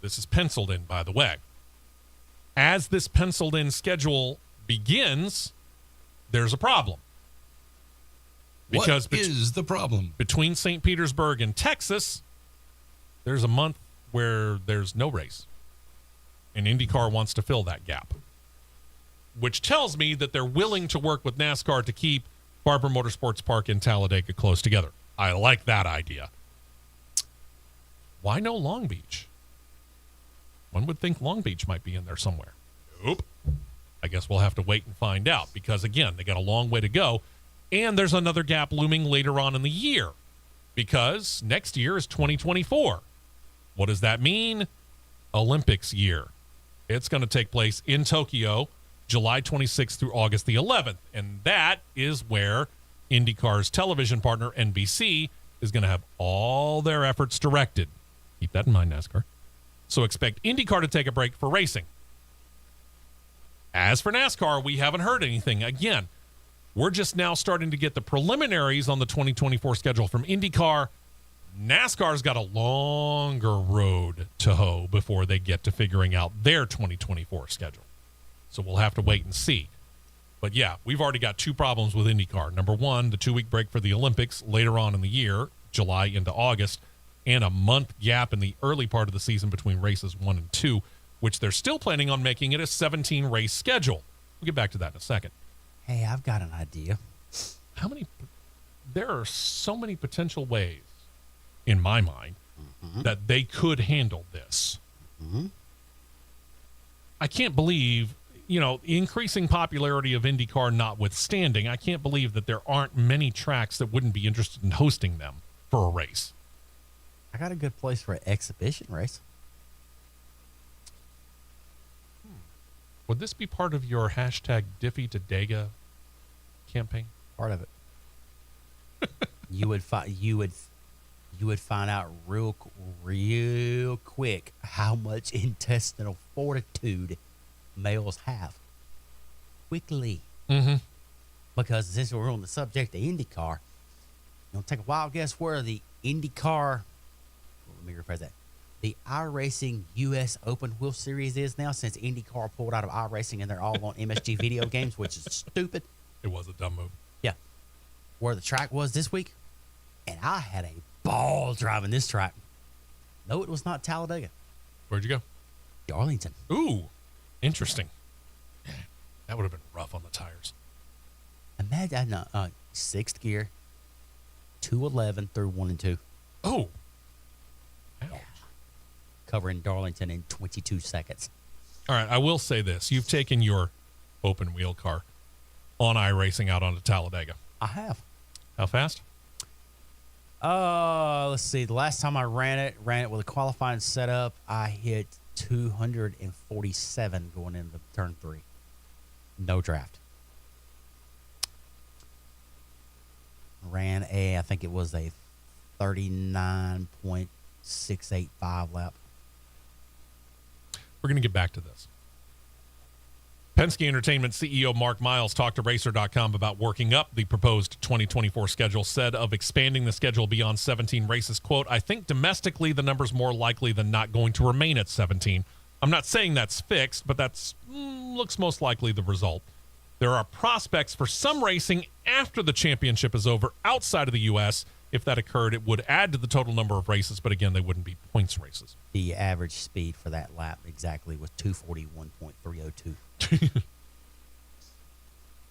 This is penciled in, by the way. As this penciled in schedule begins, there's a problem. Because what is the problem? Between St. Petersburg and Texas, there's a month where there's no race. And IndyCar wants to fill that gap. Which tells me that they're willing to work with NASCAR to keep Barber Motorsports Park and Talladega close together. I like that idea. Why no Long Beach? One would think Long Beach might be in there somewhere. Nope. I guess we'll have to wait and find out because, again, they got a long way to go. And there's another gap looming later on in the year because next year is 2024. What does that mean? Olympics year. It's going to take place in Tokyo, July 26th through August the 11th. And that is where IndyCar's television partner, NBC, is going to have all their efforts directed. Keep that in mind, NASCAR. So expect IndyCar to take a break for racing. As for NASCAR, we haven't heard anything. Again, we're just now starting to get the preliminaries on the 2024 schedule from IndyCar. NASCAR's got a longer road to hoe before they get to figuring out their 2024 schedule. So we'll have to wait and see. But yeah, we've already got two problems with IndyCar. Number one, the 2-week break for the Olympics later on in the year, July into August, and a month gap in the early part of the season between races 1 and 2, which they're still planning on making it a 17-race schedule. We'll get back to that in a second. Hey, I've got an idea. There are so many potential ways, in my mind, that they could handle this. I can't believe, increasing popularity of IndyCar notwithstanding, I can't believe that there aren't many tracks that wouldn't be interested in hosting them for a race. I got a good place for an exhibition race. Would this be part of your hashtag Diffie to Dega campaign? Part of it. You would find out real quick how much intestinal fortitude males have. Quickly. Because since we're on the subject of IndyCar, take a wild guess where the IndyCar, let me rephrase that, the iRacing U.S. Open Wheel Series is now, since IndyCar pulled out of iRacing and they're all on MSG video games, which is stupid. It was a dumb move. Yeah. Where the track was this week, and I had a ball driving this track. No, it was not Talladega. Where'd you go? Darlington. Ooh, interesting. That would have been rough on the tires. Imagine sixth gear, 211 through 1 and 2. Oh. Ouch. Yeah. Covering Darlington in 22 seconds. All right, I will say this. You've taken your open wheel car on iRacing out onto Talladega. I have. How fast? Let's see. The last time I ran it with a qualifying setup, I hit 247 going into turn 3. No draft. Ran I think it was a 39.685 lap. We're going to get back to this. Penske Entertainment CEO Mark Miles talked to Racer.com about working up the proposed 2024 schedule, said of expanding the schedule beyond 17 races, quote, I think domestically the number's more likely than not going to remain at 17. I'm not saying that's fixed, but that's looks most likely the result. There are prospects for some racing after the championship is over outside of the U.S. If that occurred, it would add to the total number of races, but again, they wouldn't be points races. The average speed for that lap exactly was 241.302.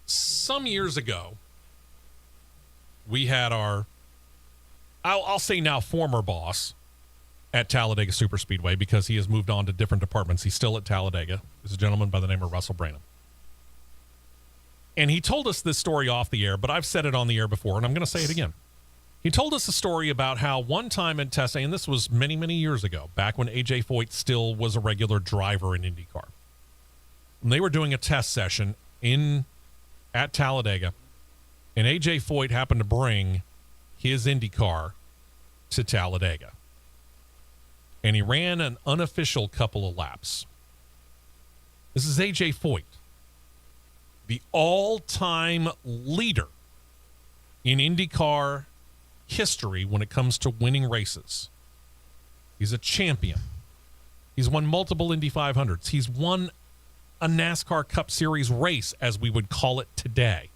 Some years ago, we had our, I'll say now former boss at Talladega Superspeedway, because he has moved on to different departments. He's still at Talladega. He's a gentleman by the name of Russell Branham. And he told us this story off the air, but I've said it on the air before, and I'm going to say it again. He told us a story about how one time in testing, and this was many, many years ago, back when A.J. Foyt still was a regular driver in IndyCar. And they were doing a test session at Talladega, and A.J. Foyt happened to bring his IndyCar to Talladega. And he ran an unofficial couple of laps. This is A.J. Foyt, the all-time leader in IndyCar history when it comes to winning races. He's a champion. He's won multiple Indy 500s. He's won a NASCAR Cup Series race, as we would call it today.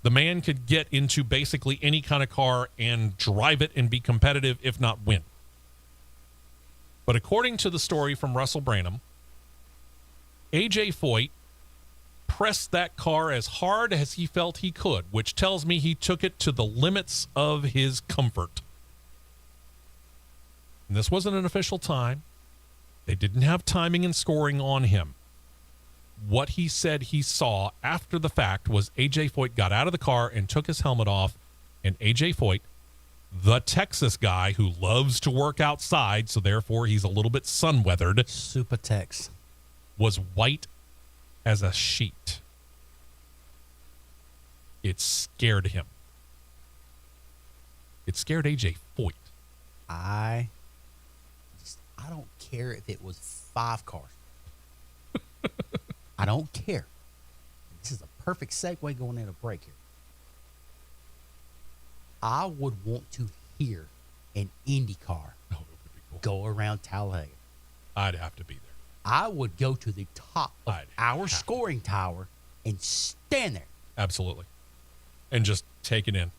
The man could get into basically any kind of car and drive it and be competitive, if not win. But according to the story from Russell Branham, A.J. Foyt pressed that car as hard as he felt he could, which tells me he took it to the limits of his comfort. And this wasn't an official time. They didn't have timing and scoring on him. What he said he saw after the fact was A.J. Foyt got out of the car and took his helmet off, and A.J. Foyt, the Texas guy who loves to work outside, so therefore he's a little bit sun-weathered, Super Tex, was white as a sheet. It scared him. It scared A.J. Foyt. I don't care if it was 5 cars. I don't care. This is a perfect segue going in a break here. I would want to hear an IndyCar Oh, it would be cool. go around Talladega. I'd have to be there. I would go to the top of I'd our have to. scoring tower and stand there. Absolutely. And just take it in.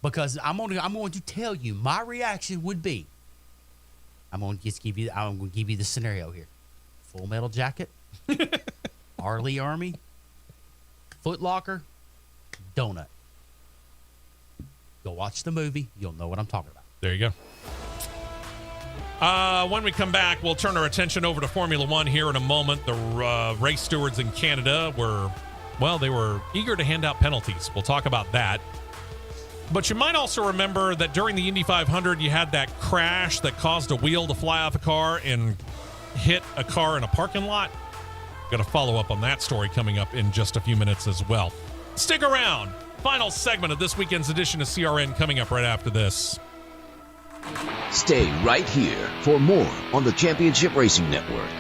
Because I'm going to tell you my reaction would be. I'm going to give you the scenario here. Full Metal Jacket, Arlie Army, Foot Locker, donut. Go watch the movie. You'll know what I'm talking about. There you go. When we come back, we'll turn our attention over to Formula One here in a moment. The race stewards in Canada they were eager to hand out penalties. We'll talk about that. But you might also remember that during the Indy 500, you had that crash that caused a wheel to fly off a car and hit a car in a parking lot. Going to follow up on that story coming up in just a few minutes as well. Stick around. Final segment of this weekend's edition of CRN coming up right after this. Stay right here for more on the Championship Racing Network.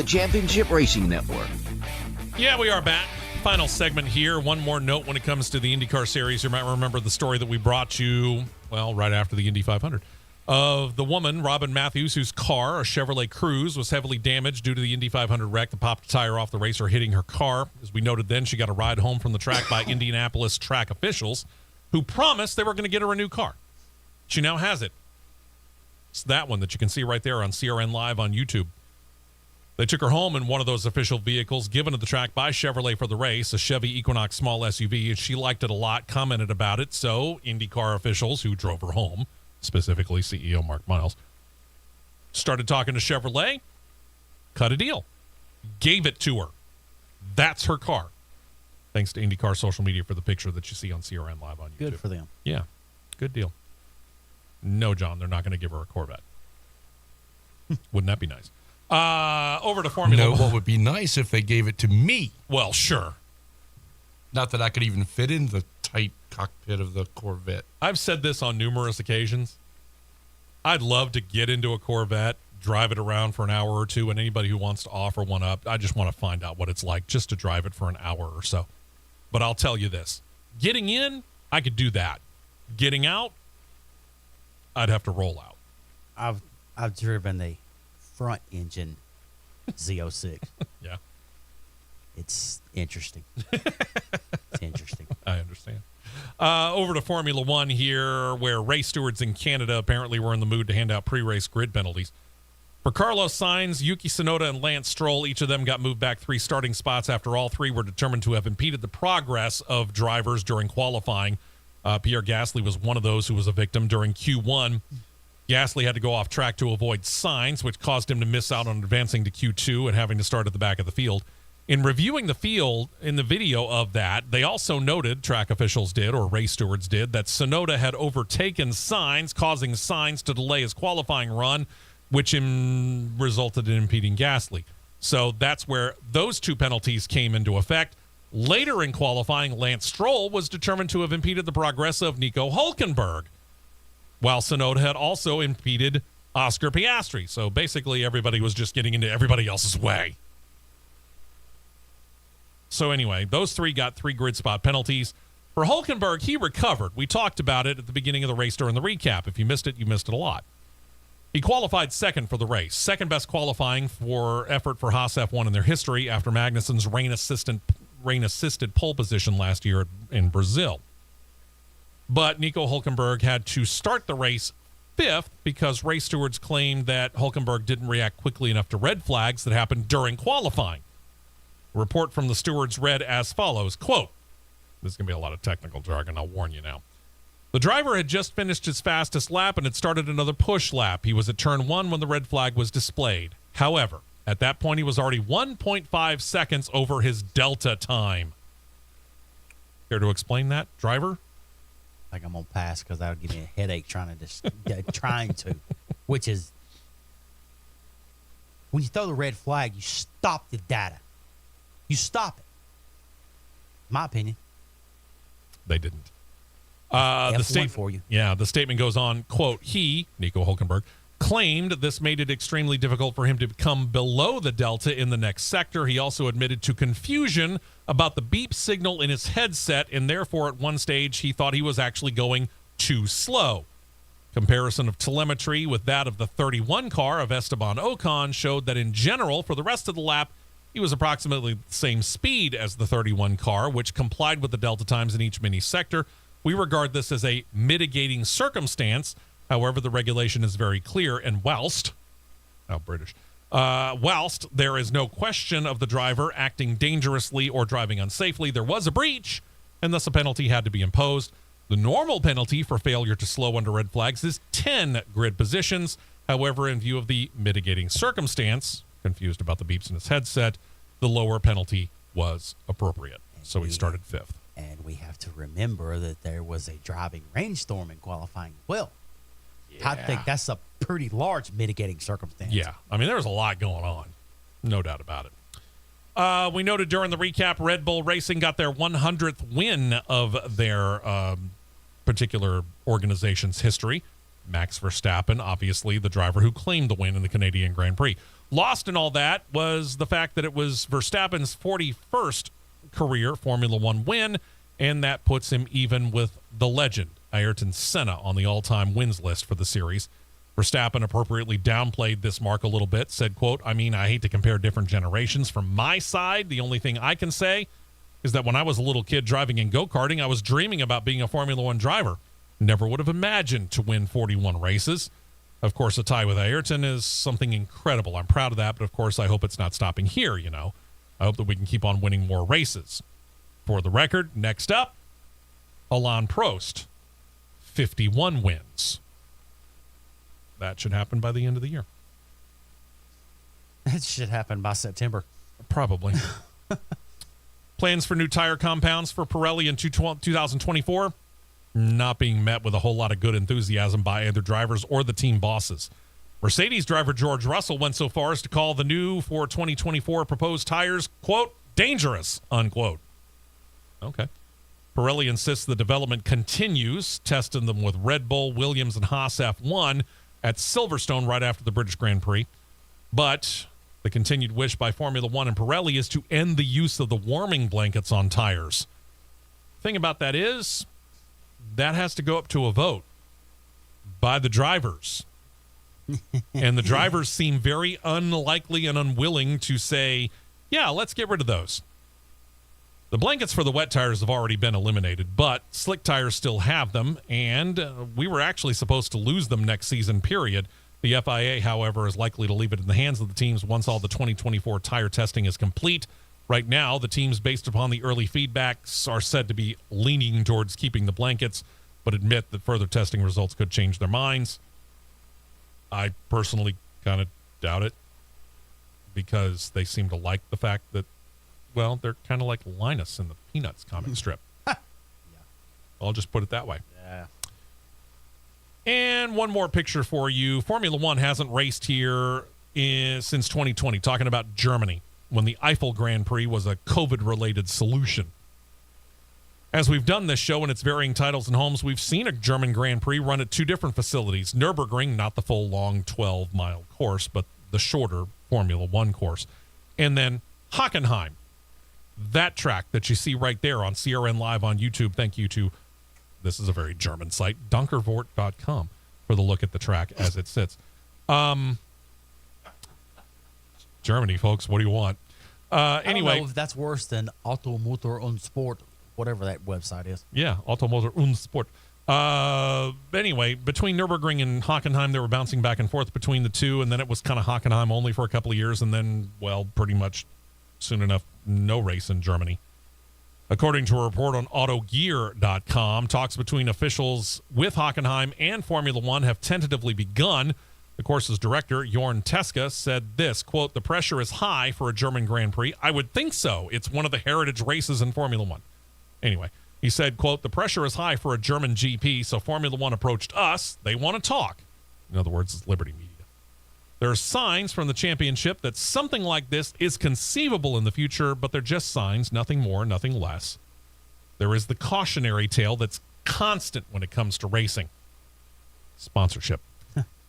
the Championship Racing Network. Yeah, we are back. Final segment here. One more note when it comes to the IndyCar series. You might remember the story that we brought you, well, right after the Indy 500, of the woman, Robin Matthews, whose car, a Chevrolet Cruze, was heavily damaged due to the Indy 500 wreck that popped a tire off the racer hitting her car. As we noted then, she got a ride home from the track by Indianapolis track officials who promised they were going to get her a new car. She now has it. It's that one that you can see right there on CRN Live on YouTube. They took her home in one of those official vehicles given to the track by Chevrolet for the race, a Chevy Equinox small SUV, and she liked it a lot, commented about it. So IndyCar officials who drove her home, specifically CEO Mark Miles, started talking to Chevrolet, cut a deal, gave it to her. That's her car. Thanks to IndyCar social media for the picture that you see on CRN Live on YouTube. Good for them. Yeah, good deal. No, John, they're not going to give her a Corvette. Wouldn't that be nice? Over to Formula One. What would be nice if they gave it to me? Well, sure. Not that I could even fit in the tight cockpit of the Corvette. I've said this on numerous occasions. I'd love to get into a Corvette, drive it around for an hour or two, and anybody who wants to offer one up, I just want to find out what it's like just to drive it for an hour or so. But I'll tell you this. Getting in, I could do that. Getting out, I'd have to roll out. I've driven the front engine Z06. Yeah. It's interesting. It's interesting. I understand. Over to Formula One here, where race stewards in Canada apparently were in the mood to hand out pre-race grid penalties. For Carlos Sainz, Yuki Tsunoda, and Lance Stroll, each of them got moved back 3 starting spots after all 3 were determined to have impeded the progress of drivers during qualifying. Pierre Gasly was one of those who was a victim during Q1. Gasly had to go off track to avoid Sainz, which caused him to miss out on advancing to Q2 and having to start at the back of the field. In reviewing the field in the video of that, they also noted, track officials did, or race stewards did, that Tsunoda had overtaken Sainz, causing Sainz to delay his qualifying run, which resulted in impeding Gasly. So that's where those 2 penalties came into effect. Later in qualifying, Lance Stroll was determined to have impeded the progress of Nico Hülkenberg, while Tsunoda had also impeded Oscar Piastri. So basically everybody was just getting into everybody else's way. So anyway, those 3 got 3 grid spot penalties. For Hülkenberg, he recovered. We talked about it at the beginning of the race during the recap. If you missed it, you missed it a lot. He qualified second for the race, second best qualifying for effort for Haas F1 in their history after Magnussen's rain-assisted pole position last year in Brazil. But Nico Hülkenberg had to start the race 5th because race stewards claimed that Hülkenberg didn't react quickly enough to red flags that happened during qualifying. A report from the stewards read as follows, quote, this is going to be a lot of technical jargon, I'll warn you now. The driver had just finished his fastest lap and had started another push lap. He was at turn 1 when the red flag was displayed. However, at that point, he was already 1.5 seconds over his delta time. Care to explain that, driver? Like I'm going to pass because that would give me a headache trying to, which is, when you throw the red flag, you stop the data. You stop it. My opinion. They didn't. The statement for you. Yeah, the statement goes on, quote, he, Nico Hülkenberg, claimed this made it extremely difficult for him to come below the delta in the next sector. He also admitted to confusion about the beep signal in his headset, and therefore at one stage he thought he was actually going too slow. Comparison of telemetry with that of the 31 car of Esteban Ocon showed that in general, for the rest of the lap, he was approximately the same speed as the 31 car, which complied with the delta times in each mini sector. We regard this as a mitigating circumstance. However, the regulation is very clear, and whilst there is no question of the driver acting dangerously or driving unsafely, there was a breach, and thus a penalty had to be imposed. The normal penalty for failure to slow under red flags is 10 grid positions. However, in view of the mitigating circumstance, confused about the beeps in his headset, the lower penalty was appropriate. So he started 5th. And we have to remember that there was a driving rainstorm in qualifying. Well, I think that's a pretty large mitigating circumstance. Yeah. I mean, there was a lot going on. No doubt about it. We noted during the recap, Red Bull Racing got their 100th win of their particular organization's history. Max Verstappen, obviously the driver who claimed the win in the Canadian Grand Prix. Lost in all that was the fact that it was Verstappen's 41st career Formula One win, and that puts him even with the legend, Ayrton Senna, on the all-time wins list for the series. Verstappen appropriately downplayed this mark a little bit, said, quote, I hate to compare different generations. From my side, the only thing I can say is that when I was a little kid driving in go-karting, I was dreaming about being a Formula One driver. Never would have imagined to win 41 races. Of course, a tie with Ayrton is something incredible. I'm proud of that, but of course, I hope it's not stopping here, I hope that we can keep on winning more races. For the record, next up, Alain Prost, 51 wins. That should happen by the end of the year. That should happen by September. Probably. Plans for new tire compounds for Pirelli in 2024 not being met with a whole lot of good enthusiasm by either drivers or the team bosses. Mercedes driver George Russell went so far as to call the new for 2024 proposed tires, quote, dangerous, unquote. Okay. Pirelli insists the development continues, testing them with Red Bull, Williams, and Haas F1 at Silverstone right after the British Grand Prix. But the continued wish by Formula One and Pirelli is to end the use of the warming blankets on tires. Thing about that is, that has to go up to a vote by the drivers. And the drivers seem very unlikely and unwilling to say, yeah, let's get rid of those. The blankets for the wet tires have already been eliminated, but slick tires still have them, and we were actually supposed to lose them next season, period. The FIA, however, is likely to leave it in the hands of the teams once all the 2024 tire testing is complete. Right now, the teams, based upon the early feedbacks, are said to be leaning towards keeping the blankets, but admit that further testing results could change their minds. I personally kind of doubt it, because they seem to like the fact that, well, they're kind of like Linus in the Peanuts comic strip. Yeah. I'll just put it that way. Yeah. And one more picture for you. Formula One hasn't raced here since 2020, talking about Germany, when the Eiffel Grand Prix was a COVID-related solution. As we've done this show in its varying titles and homes, we've seen a German Grand Prix run at two different facilities. Nürburgring, not the full long 12-mile course, but the shorter Formula One course. And then Hockenheim, that track that you see right there on CRN Live on YouTube. Thank you to, this is a very German site, Dunkervort.com, for the look at the track as it sits. Germany, folks, what do you want? Anyway, I don't know if that's worse than Automotor und Sport, whatever that website is. Yeah, Automotor und Sport. Anyway, between Nürburgring and Hockenheim, they were bouncing back and forth between the two, and then it was kind of Hockenheim only for a couple of years, and then, well, pretty much soon enough, no race in Germany. According to a report on Autogear.com, talks between officials with Hockenheim and Formula One have tentatively begun. The course's director, Jorn Teska, said this, quote, the pressure is high for a German Grand Prix. I would think so. It's one of the heritage races in Formula One. Anyway, he said, quote, the pressure is high for a German GP, so Formula One approached us. They want to talk. In other words, it's Liberty Media. There are signs from the championship that something like this is conceivable in the future, but they're just signs, nothing more, nothing less. There is the cautionary tale that's constant when it comes to racing. Sponsorship.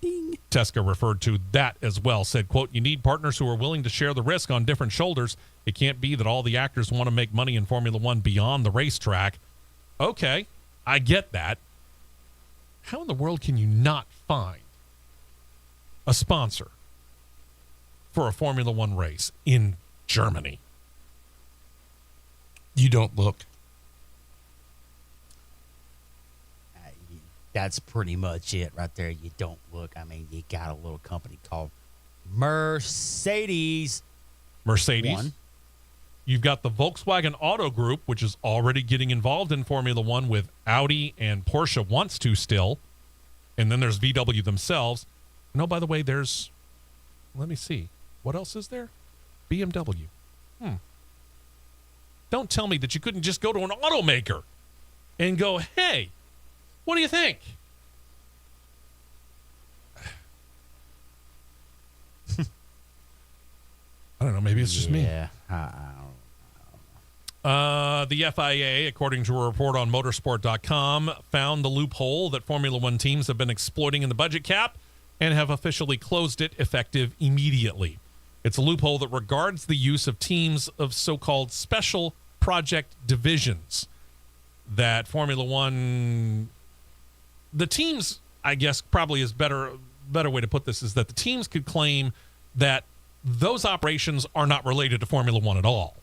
Ding. Teska referred to that as well, said, quote, you need partners who are willing to share the risk on different shoulders. It can't be that all the actors want to make money in Formula One beyond the racetrack. Okay, I get that. How in the world can you not find a sponsor for a Formula One race in Germany? You don't look. That's pretty much it right there. You don't look. I mean, you got a little company called Mercedes. One. You've got the Volkswagen Auto Group, which is already getting involved in Formula One with Audi, and Porsche wants to still. And then there's VW themselves. No, by the way, there's, let me see. What else is there? BMW. Don't tell me that you couldn't just go to an automaker and go, hey, what do you think? I don't know. Maybe it's just me. Yeah. The FIA, according to a report on motorsport.com, found the loophole that Formula One teams have been exploiting in the budget cap and have officially closed it effective immediately. It's a loophole that regards the use of teams of so-called special project divisions that Formula One, the teams, I guess probably is better way to put this is that the teams could claim that those operations are not related to Formula One at all.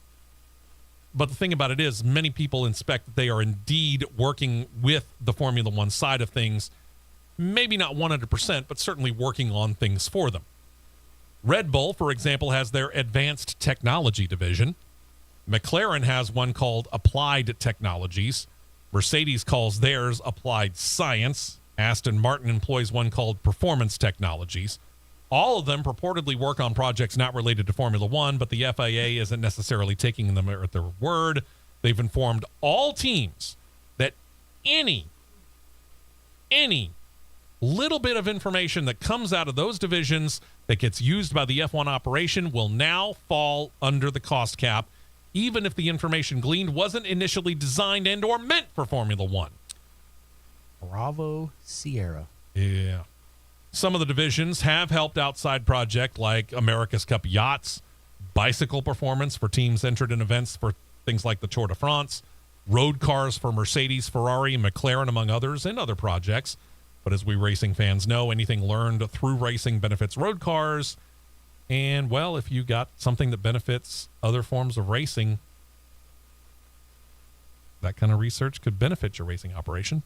But the thing about it is many people inspect that they are indeed working with the Formula One side of things, maybe not 100%, but certainly working on things for them. Red Bull, for example, has their advanced technology division. McLaren has one called Applied Technologies. Mercedes calls theirs Applied Science. Aston Martin employs one called Performance Technologies. All of them purportedly work on projects not related to Formula One, but the FIA isn't necessarily taking them at their word. They've informed all teams that any little bit of information that comes out of those divisions that gets used by the F1 operation will now fall under the cost cap, even if the information gleaned wasn't initially designed and or meant for Formula One. Bravo Sierra. Yeah. Some of the divisions have helped outside projects like America's Cup Yachts, bicycle performance for teams entered in events for things like the Tour de France, road cars for Mercedes, Ferrari, and McLaren, among others, and other projects. But as we racing fans know, anything learned through racing benefits road cars. And, well, if you got something that benefits other forms of racing, that kind of research could benefit your racing operation.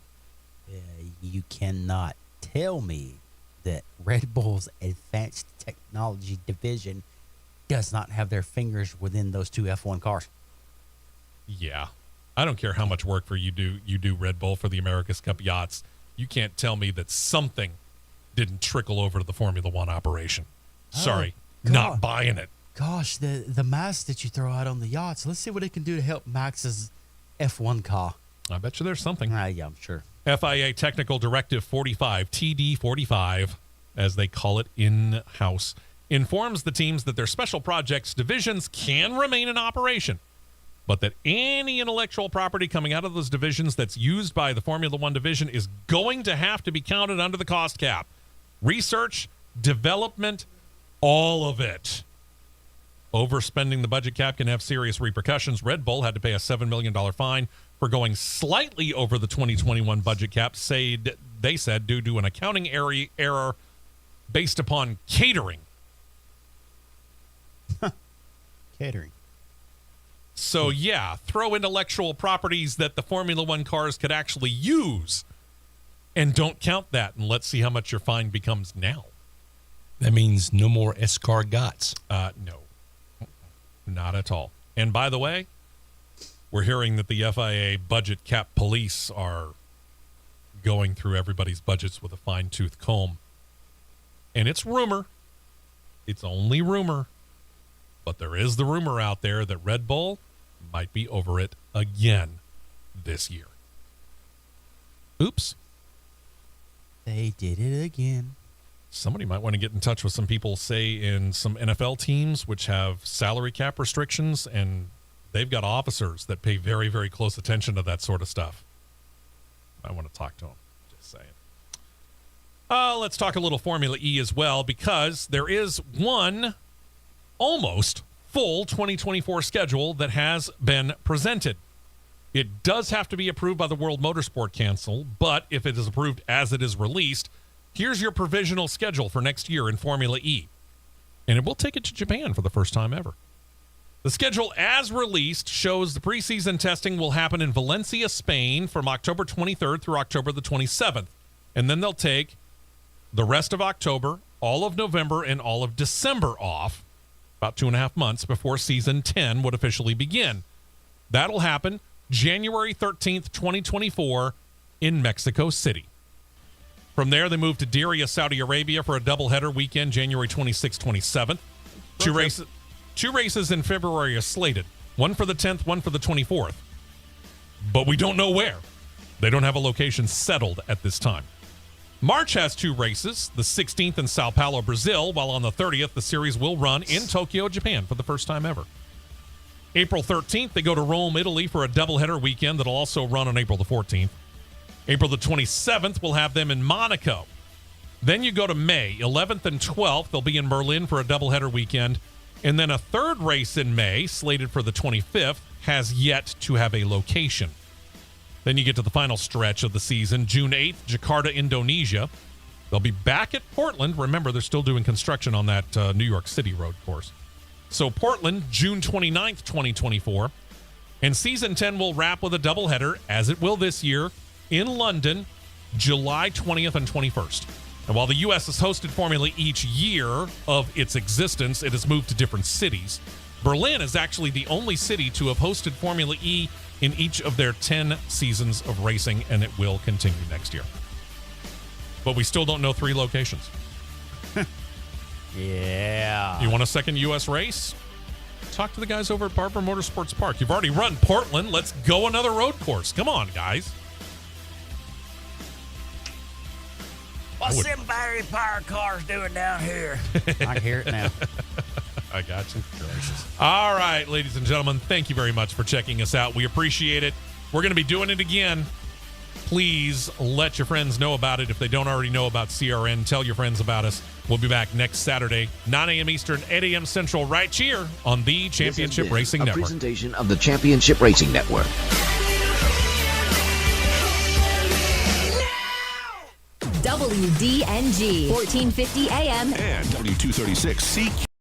You cannot tell me that Red Bull's advanced technology division does not have their fingers within those two F1 cars. Yeah. I don't care how much work you do Red Bull for the America's Cup Yachts. You can't tell me that something didn't trickle over to the Formula One operation. Sorry, not buying it. Gosh, the mask that you throw out on the yachts. Let's see what it can do to help Max's F1 car. I bet you there's something. Yeah, I'm sure. FIA Technical Directive 45, TD45, as they call it in-house, informs the teams that their special projects divisions can remain in operation, but that any intellectual property coming out of those divisions that's used by the Formula One division is going to have to be counted under the cost cap. Research, development, all of it. Overspending the budget cap can have serious repercussions. Red Bull had to pay a $7 million fine for going slightly over the 2021 budget cap, they said, due to an accounting error based upon catering. Catering. So, yeah, throw intellectual properties that the Formula One cars could actually use and don't count that, and let's see how much your fine becomes now. That means no more escargots. No, not at all. And by the way, we're hearing that the FIA budget cap police are going through everybody's budgets with a fine-tooth comb. And it's rumor. It's only rumor. But there is the rumor out there that Red Bull might be over it again this year. Oops. They did it again. Somebody might want to get in touch with some people, say, in some NFL teams, which have salary cap restrictions, and they've got officers that pay very, very close attention to that sort of stuff. I want to talk to them. Just saying. Let's talk a little Formula E as well, because there is one almost full 2024 schedule that has been presented. It does have to be approved by the World Motorsport Council, but if it is approved as it is released, here's your provisional schedule for next year in Formula E. And it will take it to Japan for the first time ever. The schedule as released shows the preseason testing will happen in Valencia, Spain from October 23rd through October the 27th. And then they'll take the rest of October, all of November, and all of December off, about 2.5 months before season 10 would officially begin. That'll happen January 13th, 2024 in Mexico City. From there, they move to Diriyah, Saudi Arabia for a doubleheader weekend, January 26th, 27th. Two races in February are slated. One for the 10th, one for the 24th. But we don't know where. They don't have a location settled at this time. March has 2 races, the 16th in Sao Paulo, Brazil, while on the 30th, the series will run in Tokyo, Japan for the first time ever. April 13th, they go to Rome, Italy for a doubleheader weekend that'll also run on April the 14th. April the 27th, we'll have them in Monaco. Then you go to May 11th and 12th. They'll be in Berlin for a doubleheader weekend. And then a third race in May, slated for the 25th, has yet to have a location. Then you get to the final stretch of the season, June 8th, Jakarta, Indonesia. They'll be back at Portland. Remember, they're still doing construction on that New York City road course. So Portland, June 29th, 2024. And season 10 will wrap with a doubleheader, as it will this year, in London, July 20th and 21st. And while the U.S. has hosted Formula E each year of its existence, it has moved to different cities. Berlin is actually the only city to have hosted Formula E in each of their 10 seasons of racing, and it will continue next year. But we still don't know 3 locations. Yeah. You want a second U.S. race? Talk to the guys over at Barber Motorsports Park. You've already run Portland. Let's go another road course. Come on, guys. What's them battery-powered cars doing down here? I can hear it now. I got you. All right, ladies and gentlemen, thank you very much for checking us out. We appreciate it. We're going to be doing it again. Please let your friends know about it. If they don't already know about CRN, tell your friends about us. We'll be back next Saturday, 9 a.m. Eastern, 8 a.m. Central, right here on the Championship Racing a Network. Presentation of the Championship Racing Network. WDNG 1450 AM and W236 CQ.